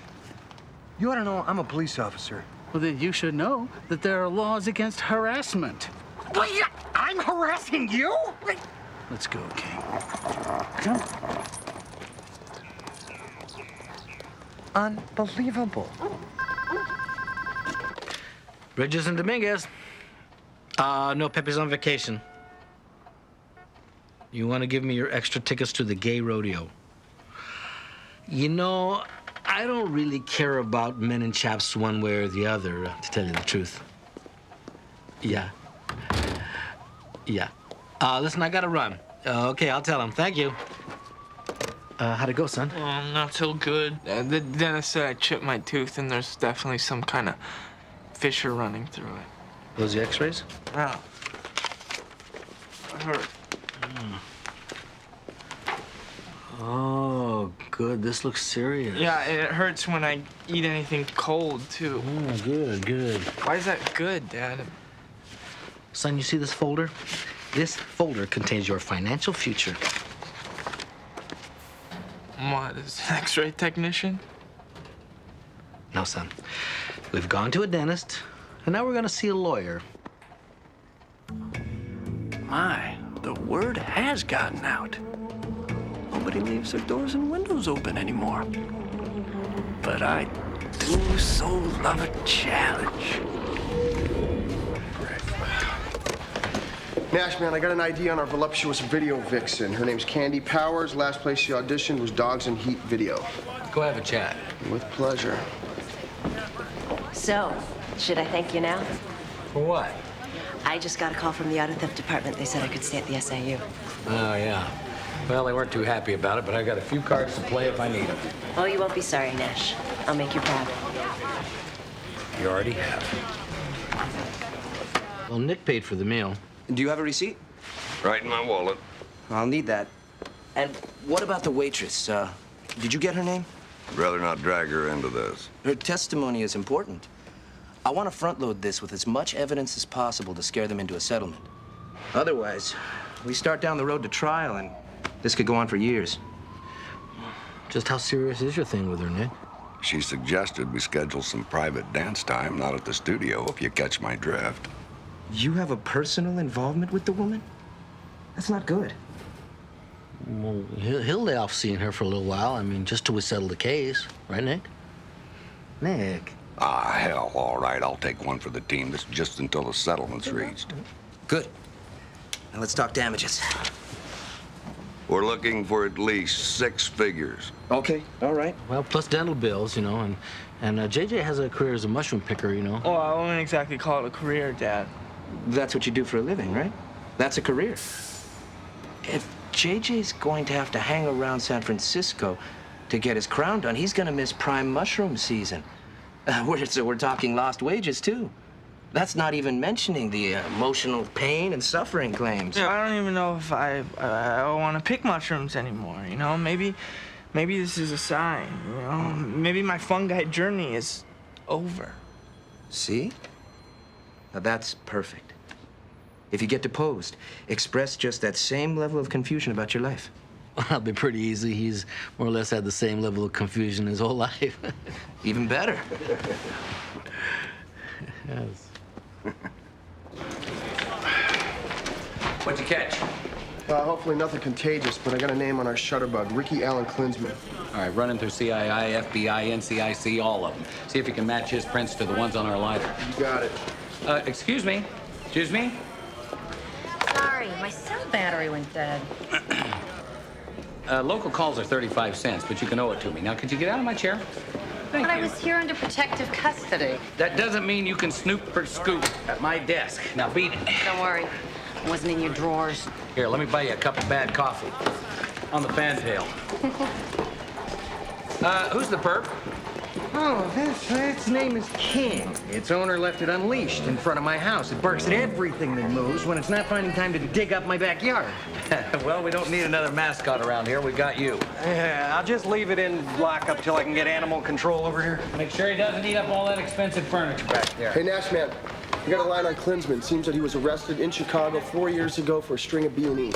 You ought to know I'm a police officer. Well, then you should know that there are laws against harassment. Wait, I'm harassing you? Wait. Let's go, King. Come. Unbelievable. Bridges and Dominguez. No, Pepe's on vacation. You want to give me your extra tickets to the gay rodeo? You know, I don't really care about men and chaps one way or the other, to tell you the truth. Yeah. Yeah. Listen, I gotta run. Okay, I'll tell him. Thank you. How'd it go, son? Not so good. The dentist said I chipped my tooth, and there's definitely some kind of fissure running through it. Those the x-rays? Wow. It hurt. Oh, good. This looks serious. Yeah, it hurts when I eat anything cold, too. Oh, good, good. Why is that good, Dad? Son, you see this folder? This folder contains your financial future. What, is an x-ray technician? No, son. We've gone to a dentist, and now we're gonna see a lawyer. My, the word has gotten out. Nobody leaves their doors and windows open anymore. But I do so love a challenge. Nash, man, I got an ID on our voluptuous video vixen. Her name's Candy Powers. Last place she auditioned was Dogs and Heat Video. Go have a chat. With pleasure. So, should I thank you now? For what? I just got a call from the auto theft department. They said I could stay at the SIU. Oh, yeah. Well, they weren't too happy about it, but I got a few cards to play if I need them. Oh, you won't be sorry, Nash. I'll make you proud. You already have. Well, Nick paid for the meal. Do you have a receipt? Right in my wallet. I'll need that. And what about the waitress? Did you get her name? Rather not drag her into this. Her testimony is important. I want to front-load this with as much evidence as possible to scare them into a settlement. Otherwise, we start down the road to trial, and this could go on for years. Just how serious is your thing with her, Nick? She suggested we schedule some private dance time, not at the studio, if you catch my drift. You have a personal involvement with the woman? That's not good. Well, he'll lay off seeing her for a little while. I mean, just till we settle the case. Right, Nick? Nick. Ah, hell, all right. I'll take one for the team. This is just until the settlement's reached. Good. Now let's talk damages. We're looking for at least 6 figures. Okay, all right. Well, plus dental bills, you know, and JJ has a career as a mushroom picker, you know. Oh, I wouldn't exactly call it a career, Dad. That's what you do for a living, right? That's a career. If JJ's going to have to hang around San Francisco to get his crown done, he's gonna miss prime mushroom season. We're talking lost wages, too. That's not even mentioning the emotional pain and suffering claims. Yeah, I don't even know if I want to pick mushrooms anymore, you know? Maybe this is a sign, you know? Maybe my fungi journey is over. See? Now that's perfect. If you get deposed, express just that same level of confusion about your life. Well, that'll be pretty easy. He's more or less had the same level of confusion his whole life. Even better. Yes. What'd you catch? Hopefully nothing contagious, but I got a name on our shutterbug, Ricky Allen Klinsman. All right, run him through CII, FBI, NCIC, all of them. See if you can match his prints to the ones on our lighter. You got it. Excuse me? Excuse me? Sorry, my cell battery went dead. Local calls are 35 cents, but you can owe it to me. Now, could you get out of my chair? Thank But you. I was here under protective custody. That doesn't mean you can snoop or scoop at my desk. Now, beat it. Don't worry. It wasn't in your drawers. Here, let me buy you a cup of bad coffee. On the fantail. Who's the perp? Oh, its name is King. Its owner left it unleashed in front of my house. It barks at everything that moves when it's not finding time to dig up my backyard. Well, we don't need another mascot around here. We got you. Yeah, I'll just leave it in lockup till I can get animal control over here. Make sure he doesn't eat up all that expensive furniture back there. Hey, Nash, man, I got a line on Klinsman. Seems that he was arrested in Chicago 4 years ago for a string of B&E.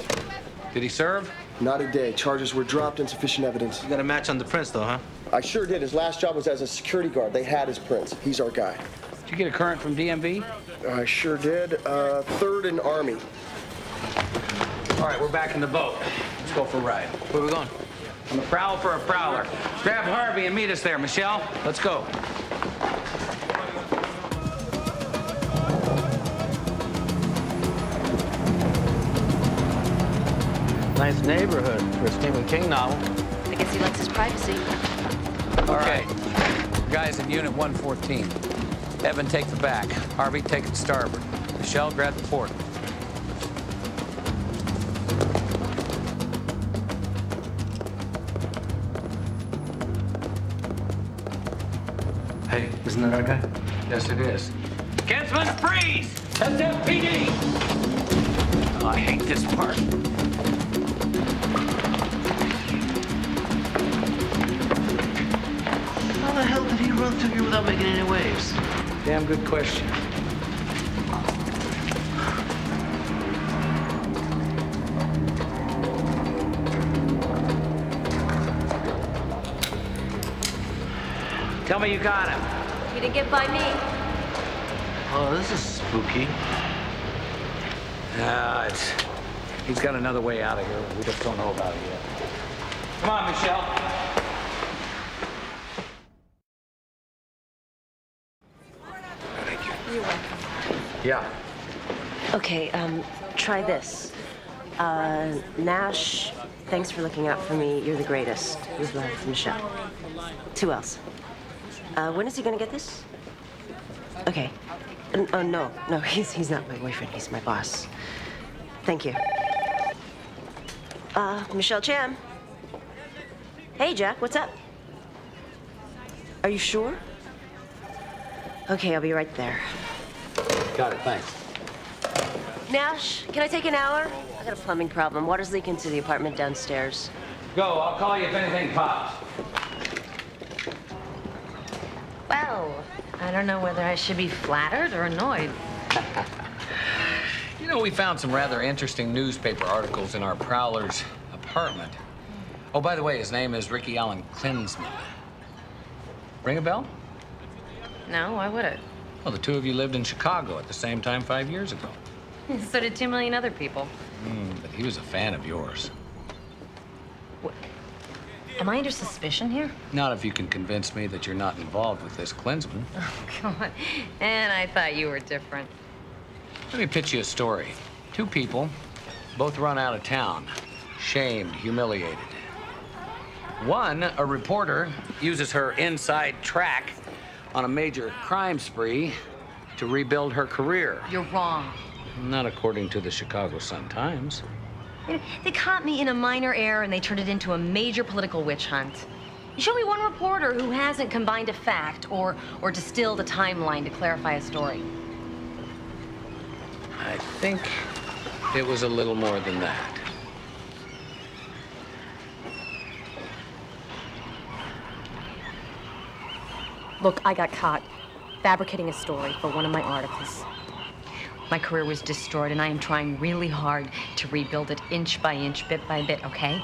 Did he serve? Not a day. Charges were dropped, insufficient evidence. You got a match on the prints, though, huh? I sure did. His last job was as a security guard. They had his prints. He's our guy. Did you get a current from DMV? I sure did. 3rd and Army. All right, we're back in the boat. Let's go for a ride. Where are we going? On the prowl for a prowler. Grab Harvey and meet us there, Michelle. Let's go. Nice neighborhood for a Stephen King novel. I guess he likes his privacy. Okay. Guys in Unit 114. Evan, take the back. Harvey, take it starboard. Michelle, grab the port. Hey, isn't that our guy? Yes, it is. Kinsman, freeze! SFPD! Oh, I hate this part. How the hell did he run through here without making any waves? Damn good question. Tell me you got him. He didn't get by me. Oh, this is spooky. He's got another way out of here. We just don't know about it yet. Come on, Michelle. You're welcome. Yeah. Okay, try this. Nash, thanks for looking out for me. You're the greatest. With love, Michelle. 2 L's. When is he gonna get this? Okay. Oh, no, he's not my boyfriend. He's my boss. Thank you. Michelle Cham. Hey, Jack, what's up? Are you sure? Okay, I'll be right there. Got it, thanks. Nash, can I take an hour? I got a plumbing problem. Water's leaking to the apartment downstairs. Go, I'll call you if anything pops. Well, I don't know whether I should be flattered or annoyed. You know, we found some rather interesting newspaper articles in our prowler's apartment. Oh, by the way, his name is Ricky Allen Klinsman. Ring a bell? No, why would it? Well, the two of you lived in Chicago at the same time 5 years ago. So did 2 million other people. But he was a fan of yours. Am I under suspicion here? Not if you can convince me that you're not involved with this Klinsman. Oh, God. And I thought you were different. Let me pitch you a story. 2 people, both run out of town, shamed, humiliated. One, a reporter, uses her inside track on a major crime spree to rebuild her career. You're wrong. Not according to the Chicago Sun-Times. They caught me in a minor error and they turned it into a major political witch hunt. You show me one reporter who hasn't combined a fact or distilled a timeline to clarify a story. I think it was a little more than that. Look, I got caught fabricating a story for one of my articles. My career was destroyed, and I am trying really hard to rebuild it inch by inch, bit by bit, okay?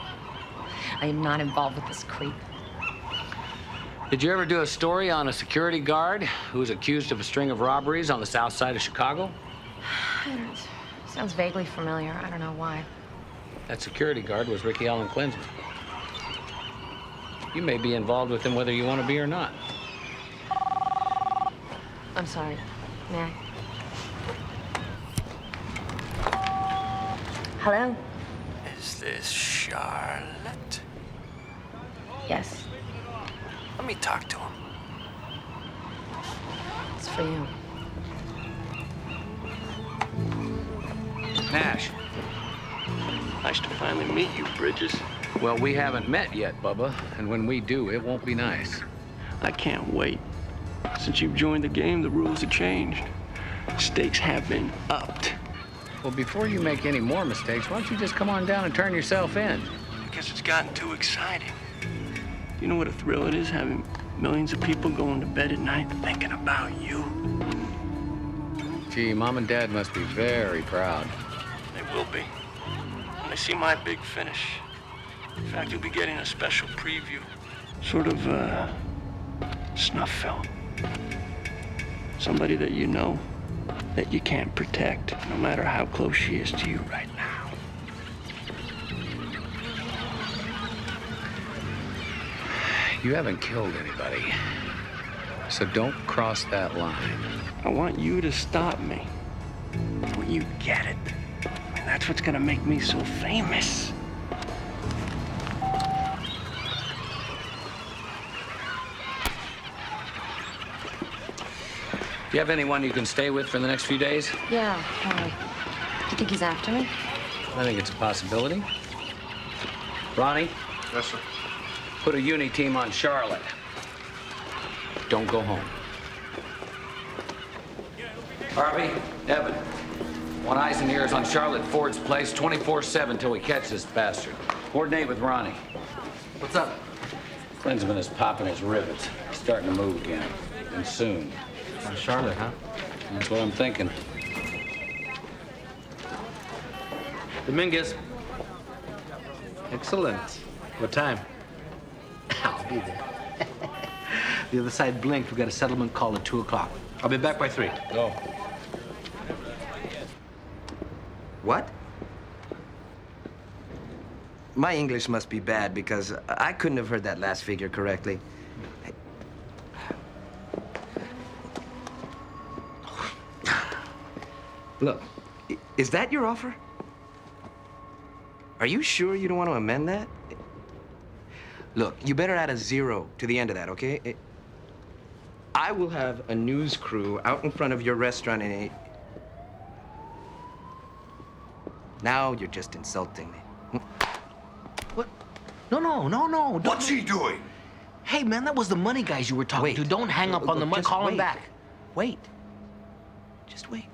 I am not involved with this creep. Did you ever do a story on a security guard who was accused of a string of robberies on the south side of Chicago? Sounds vaguely familiar. I don't know why. That security guard was Ricky Allen Klinsman. You may be involved with him whether you want to be or not. I'm sorry. May I? Hello? Is this Charlotte? Yes. Let me talk to him. It's for you. Nash. Nice to finally meet you, Bridges. Well, we haven't met yet, Bubba, and when we do, it won't be nice. I can't wait. Since you've joined the game, the rules have changed. Stakes have been upped. Well, before you make any more mistakes, why don't you just come on down and turn yourself in? Because it's gotten too exciting. You know what a thrill it is having millions of people going to bed at night thinking about you? Gee, Mom and Dad must be very proud. They will be. When they see my big finish. In fact, you'll be getting a special preview. Sort of, snuff film. Somebody that you know that you can't protect, no matter how close she is to you right now. You haven't killed anybody, so don't cross that line. I want you to stop me. When you get it. And that's what's gonna make me so famous. Do you have anyone you can stay with for the next few days? Yeah, do you think he's after me? I think it's a possibility. Ronnie? Yes, sir. Put a uni team on Charlotte. Don't go home. Harvey, Evan, want eyes and ears on Charlotte Ford's place 24/7 till we catch this bastard. Coordinate with Ronnie. What's up? Klinsman is popping his rivets. He's starting to move again. And soon. On Charlotte, huh? That's what I'm thinking. Dominguez. Excellent. What time? I'll be there. The other side blinked. We got a settlement call at 2 o'clock. I'll be back by 3. Go. What? My English must be bad because I couldn't have heard that last figure correctly. Look, Is that your offer? Are you sure you don't want to amend that? Look, you better add a 0 to the end of that, okay? I will have a news crew out in front of your restaurant and now you're just insulting me. What? No. What's he doing? Hey, man, that was the money guys you were talking to. Don't hang up on the money. Call him back. Wait. Just wait.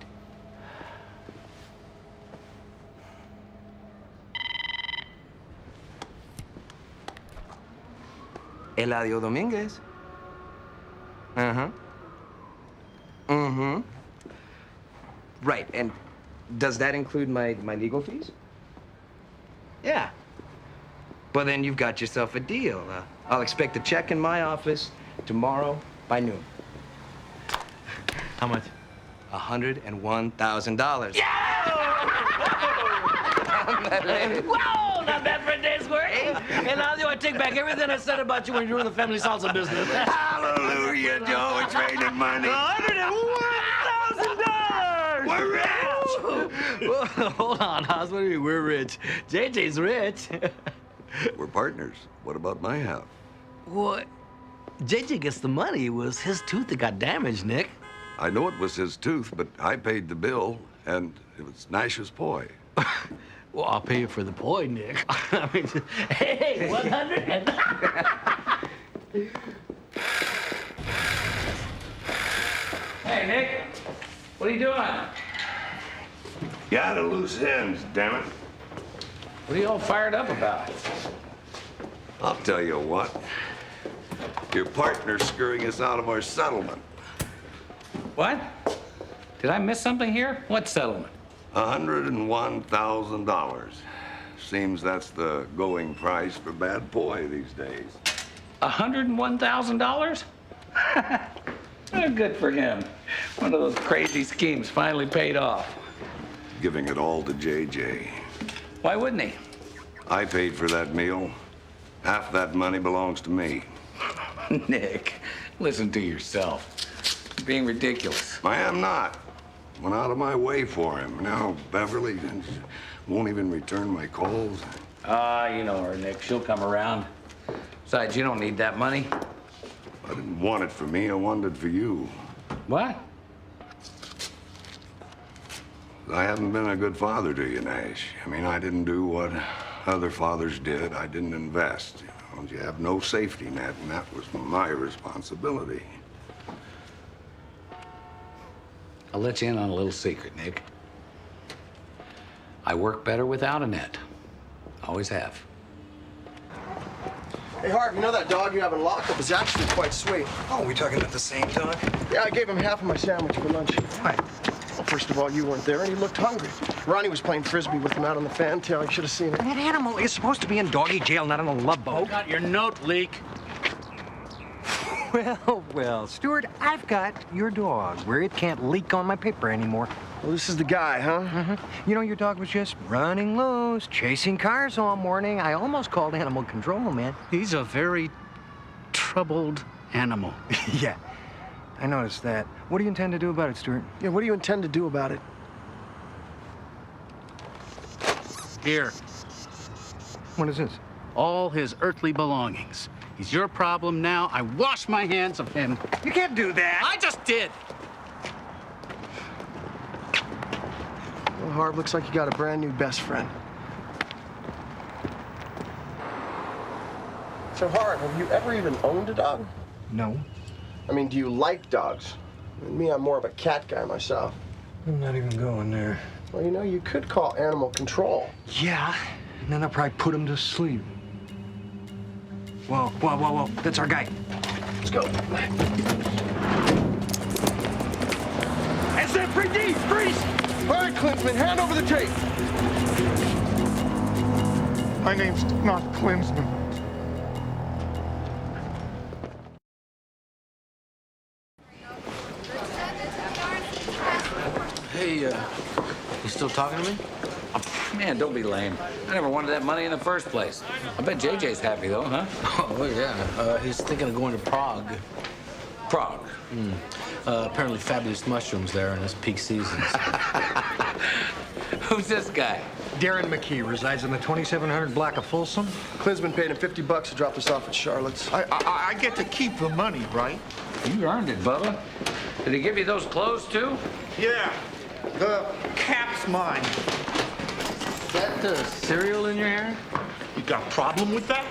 Eladio Dominguez. Uh-huh. Mm-hmm. Right, and does that include my legal fees? Yeah. Well, then you've got yourself a deal. I'll expect a check in my office tomorrow by noon. How much? $101,000. Yeah! Whoa, not bad for a day's work. Eladio, I take back everything I said about you when you were in the family salsa business. Hallelujah, Joe. It's raining money. $101,000! We're rich! Well, hold on, Oz. What do you mean we're rich? JJ's rich. We're partners. What about my half? What? JJ gets the money. It was his tooth that got damaged, Nick. I know it was his tooth, but I paid the bill, and it was Nash's poi. Well, I'll pay you for the poi, Nick. I mean, hey, 100 and... Hey, Nick. What are you doing? Got a loose ends, damn it. What are you all fired up about? I'll tell you what. Your partner's screwing us out of our settlement. What? Did I miss something here? What settlement? $101,000. Seems that's the going price for bad poi these days. $101,000? Oh, good for him. One of those crazy schemes finally paid off. Giving it all to JJ. Why wouldn't he? I paid for that meal. Half that money belongs to me. Nick, listen to yourself. You're being ridiculous. I am not. Went out of my way for him. Now Beverly won't even return my calls. You know her, Nick. She'll come around. Besides, you don't need that money. I didn't want it for me. I wanted it for you. What? I haven't been a good father to you, Nash. I mean, I didn't do what other fathers did. I didn't invest. You have no safety net, and that was my responsibility. I'll let you in on a little secret, Nick. I work better without a net. Always have. Hey, Harv, you know that dog you have in lockup is actually quite sweet. Oh, we talking about the same dog? Yeah, I gave him half of my sandwich for lunch. Why? Well, first of all, you weren't there, and he looked hungry. Ronnie was playing Frisbee with him out on the fantail. You should have seen it. That animal is supposed to be in doggy jail, not on a love boat. Got your note, Leak. Well, Stuart, I've got your dog where it can't leak on my paper anymore. Well, this is the guy, huh? Mm-hmm. You know, your dog was just running loose, chasing cars all morning. I almost called animal control, man. He's a very troubled animal. Yeah, I noticed that. What do you intend to do about it, Stuart? Yeah, what do you intend to do about it? Here, What is this? all his earthly belongings. He's your problem now. I wash my hands of him. You can't do that. I just did. Well, Harv, looks like you got a brand new best friend. So, Harv, have you ever even owned a dog? No. I mean, do you like dogs? Me, I'm more of a cat guy myself. I'm not even going there. Well, you know, you could call animal control. Yeah, and then I'll probably put him to sleep. Whoa. That's our guy. Let's go. SFPD, freeze! All right, Klinsman, hand over the tape. My name's not Klinsman. Hey, you still talking to me? Man, don't be lame. I never wanted that money in the first place. I bet JJ's happy, though, huh? Oh, yeah. He's thinking of going to Prague. Prague? Apparently fabulous mushrooms there in this peak season. Who's this guy? Darren McKee resides in the 2700 block of Folsom. Klinsman paid him $50 to drop us off at Charlotte's. I get to keep the money, right? You earned it, Bubba. Did he give you those clothes, too? Yeah. The cap's mine. Is that the cereal in your hair? You got a problem with that?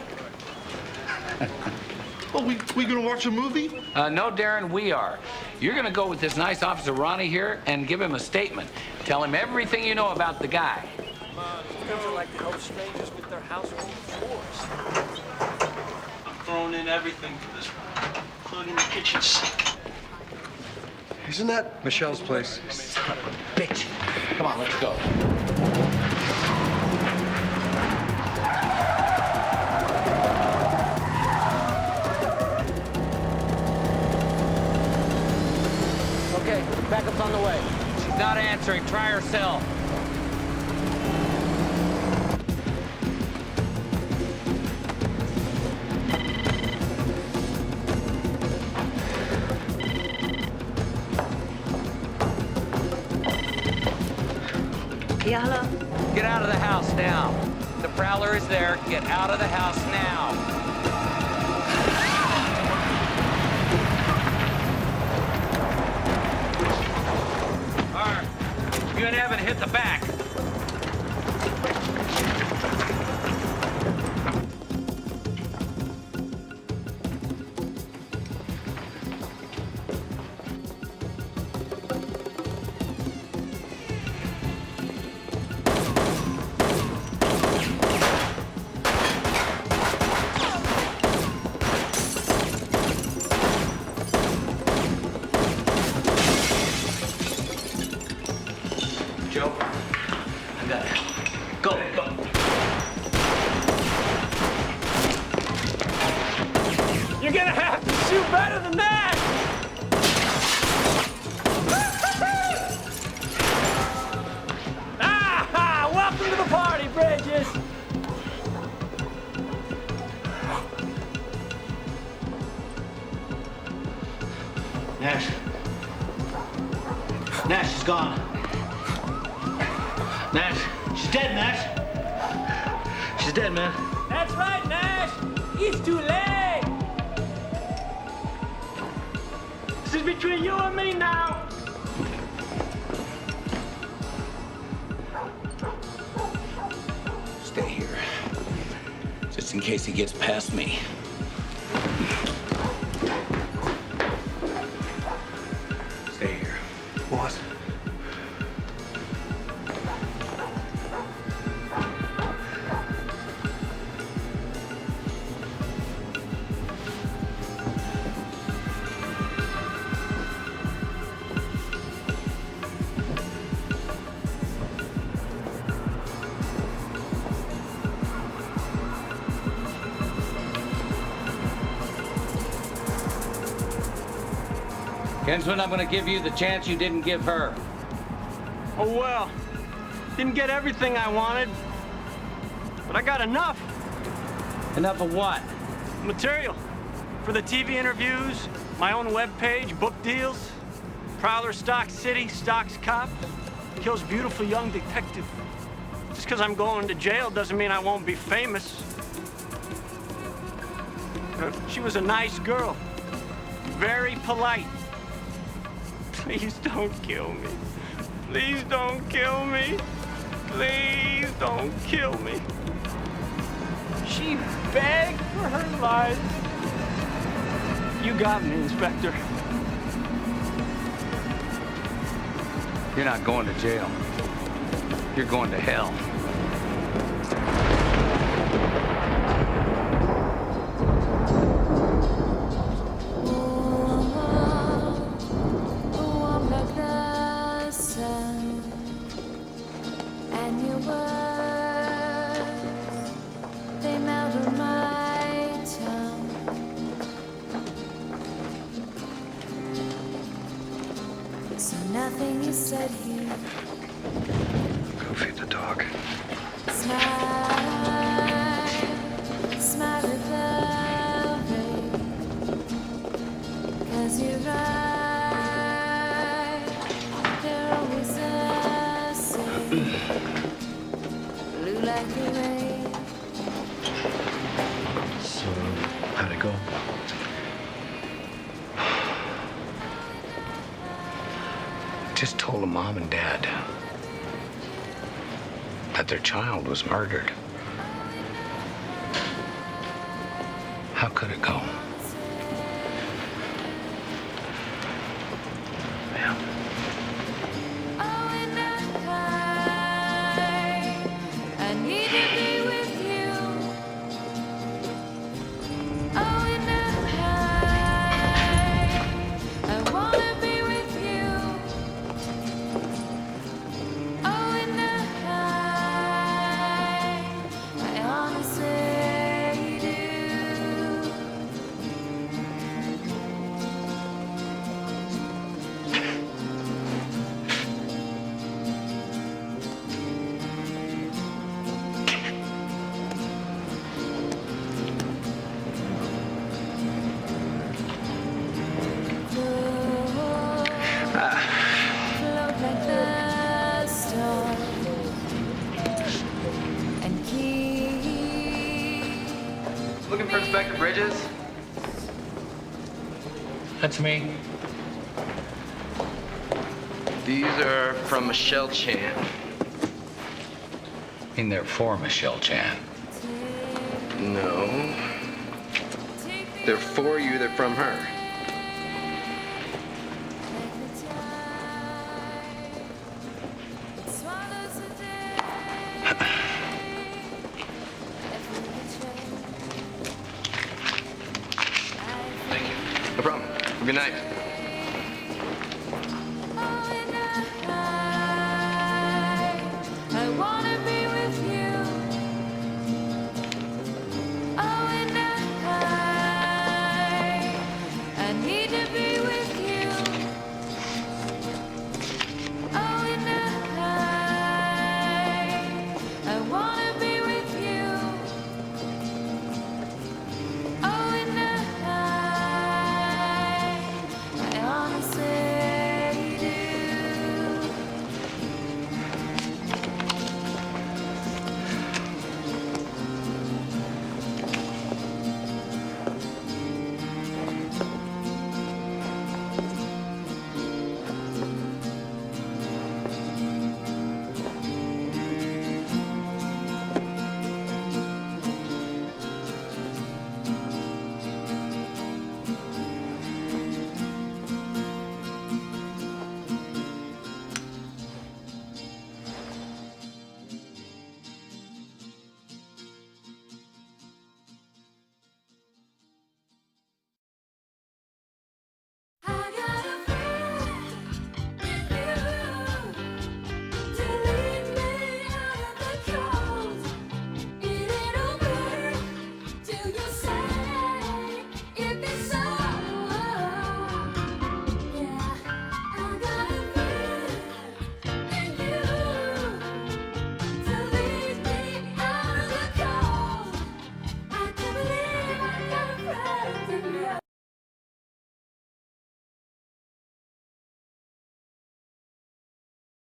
Well, we gonna watch a movie? No, Darren, we are. You're gonna go with this nice officer Ronnie here and give him a statement. Tell him everything you know about the guy. Friends are like to help strangers with their household chores. I'm throwing in everything for this one, including the kitchen sink. Isn't that Michelle's place? Son of a bitch. Come on, let's go. Okay, backup's on the way. She's not answering. Try her cell. Yeah, hello? Get out of the house now. The prowler is there. Get out of the house now. All right. You and Evan hit the back. Joe, I got it. Go, go. You're gonna have to shoot better than that! Ah! Welcome to the party, Bridges! Nash. Nash is gone. Nash. She's dead, Nash. She's dead, man. That's right, Nash! It's too late! This is between you and me now! Stay here. Just in case he gets past me. Stay here. What? Kinsman, I'm gonna give you the chance you didn't give her. Oh well, didn't get everything I wanted, but I got enough. Enough of what? Material for the TV interviews, my own webpage, book deals. Prowler stalks city, stalks cop, kills beautiful young detective. Just because I'm going to jail doesn't mean I won't be famous. She was a nice girl, very polite. Please don't kill me. Please don't kill me. Please don't kill me. She begged for her life. You got me, Inspector. You're not going to jail. You're going to hell. Nothing is said here. Go feed the dog. Smile, smile at the rain. 'Cause you're right, they're always the same. like the rain. So, how'd it go? Just told the mom and dad that their child was murdered. How could it go? I need to be with you. Oh, in the high, I wanna be with you. Oh, in the high, I honestly do. Float like the stars and keep. Looking for Inspector Bridges? That's me. These are from Michelle Chan. I mean, they're for Michelle Chan. No. They're for you, they're from her. Thank you. No problem. Good night.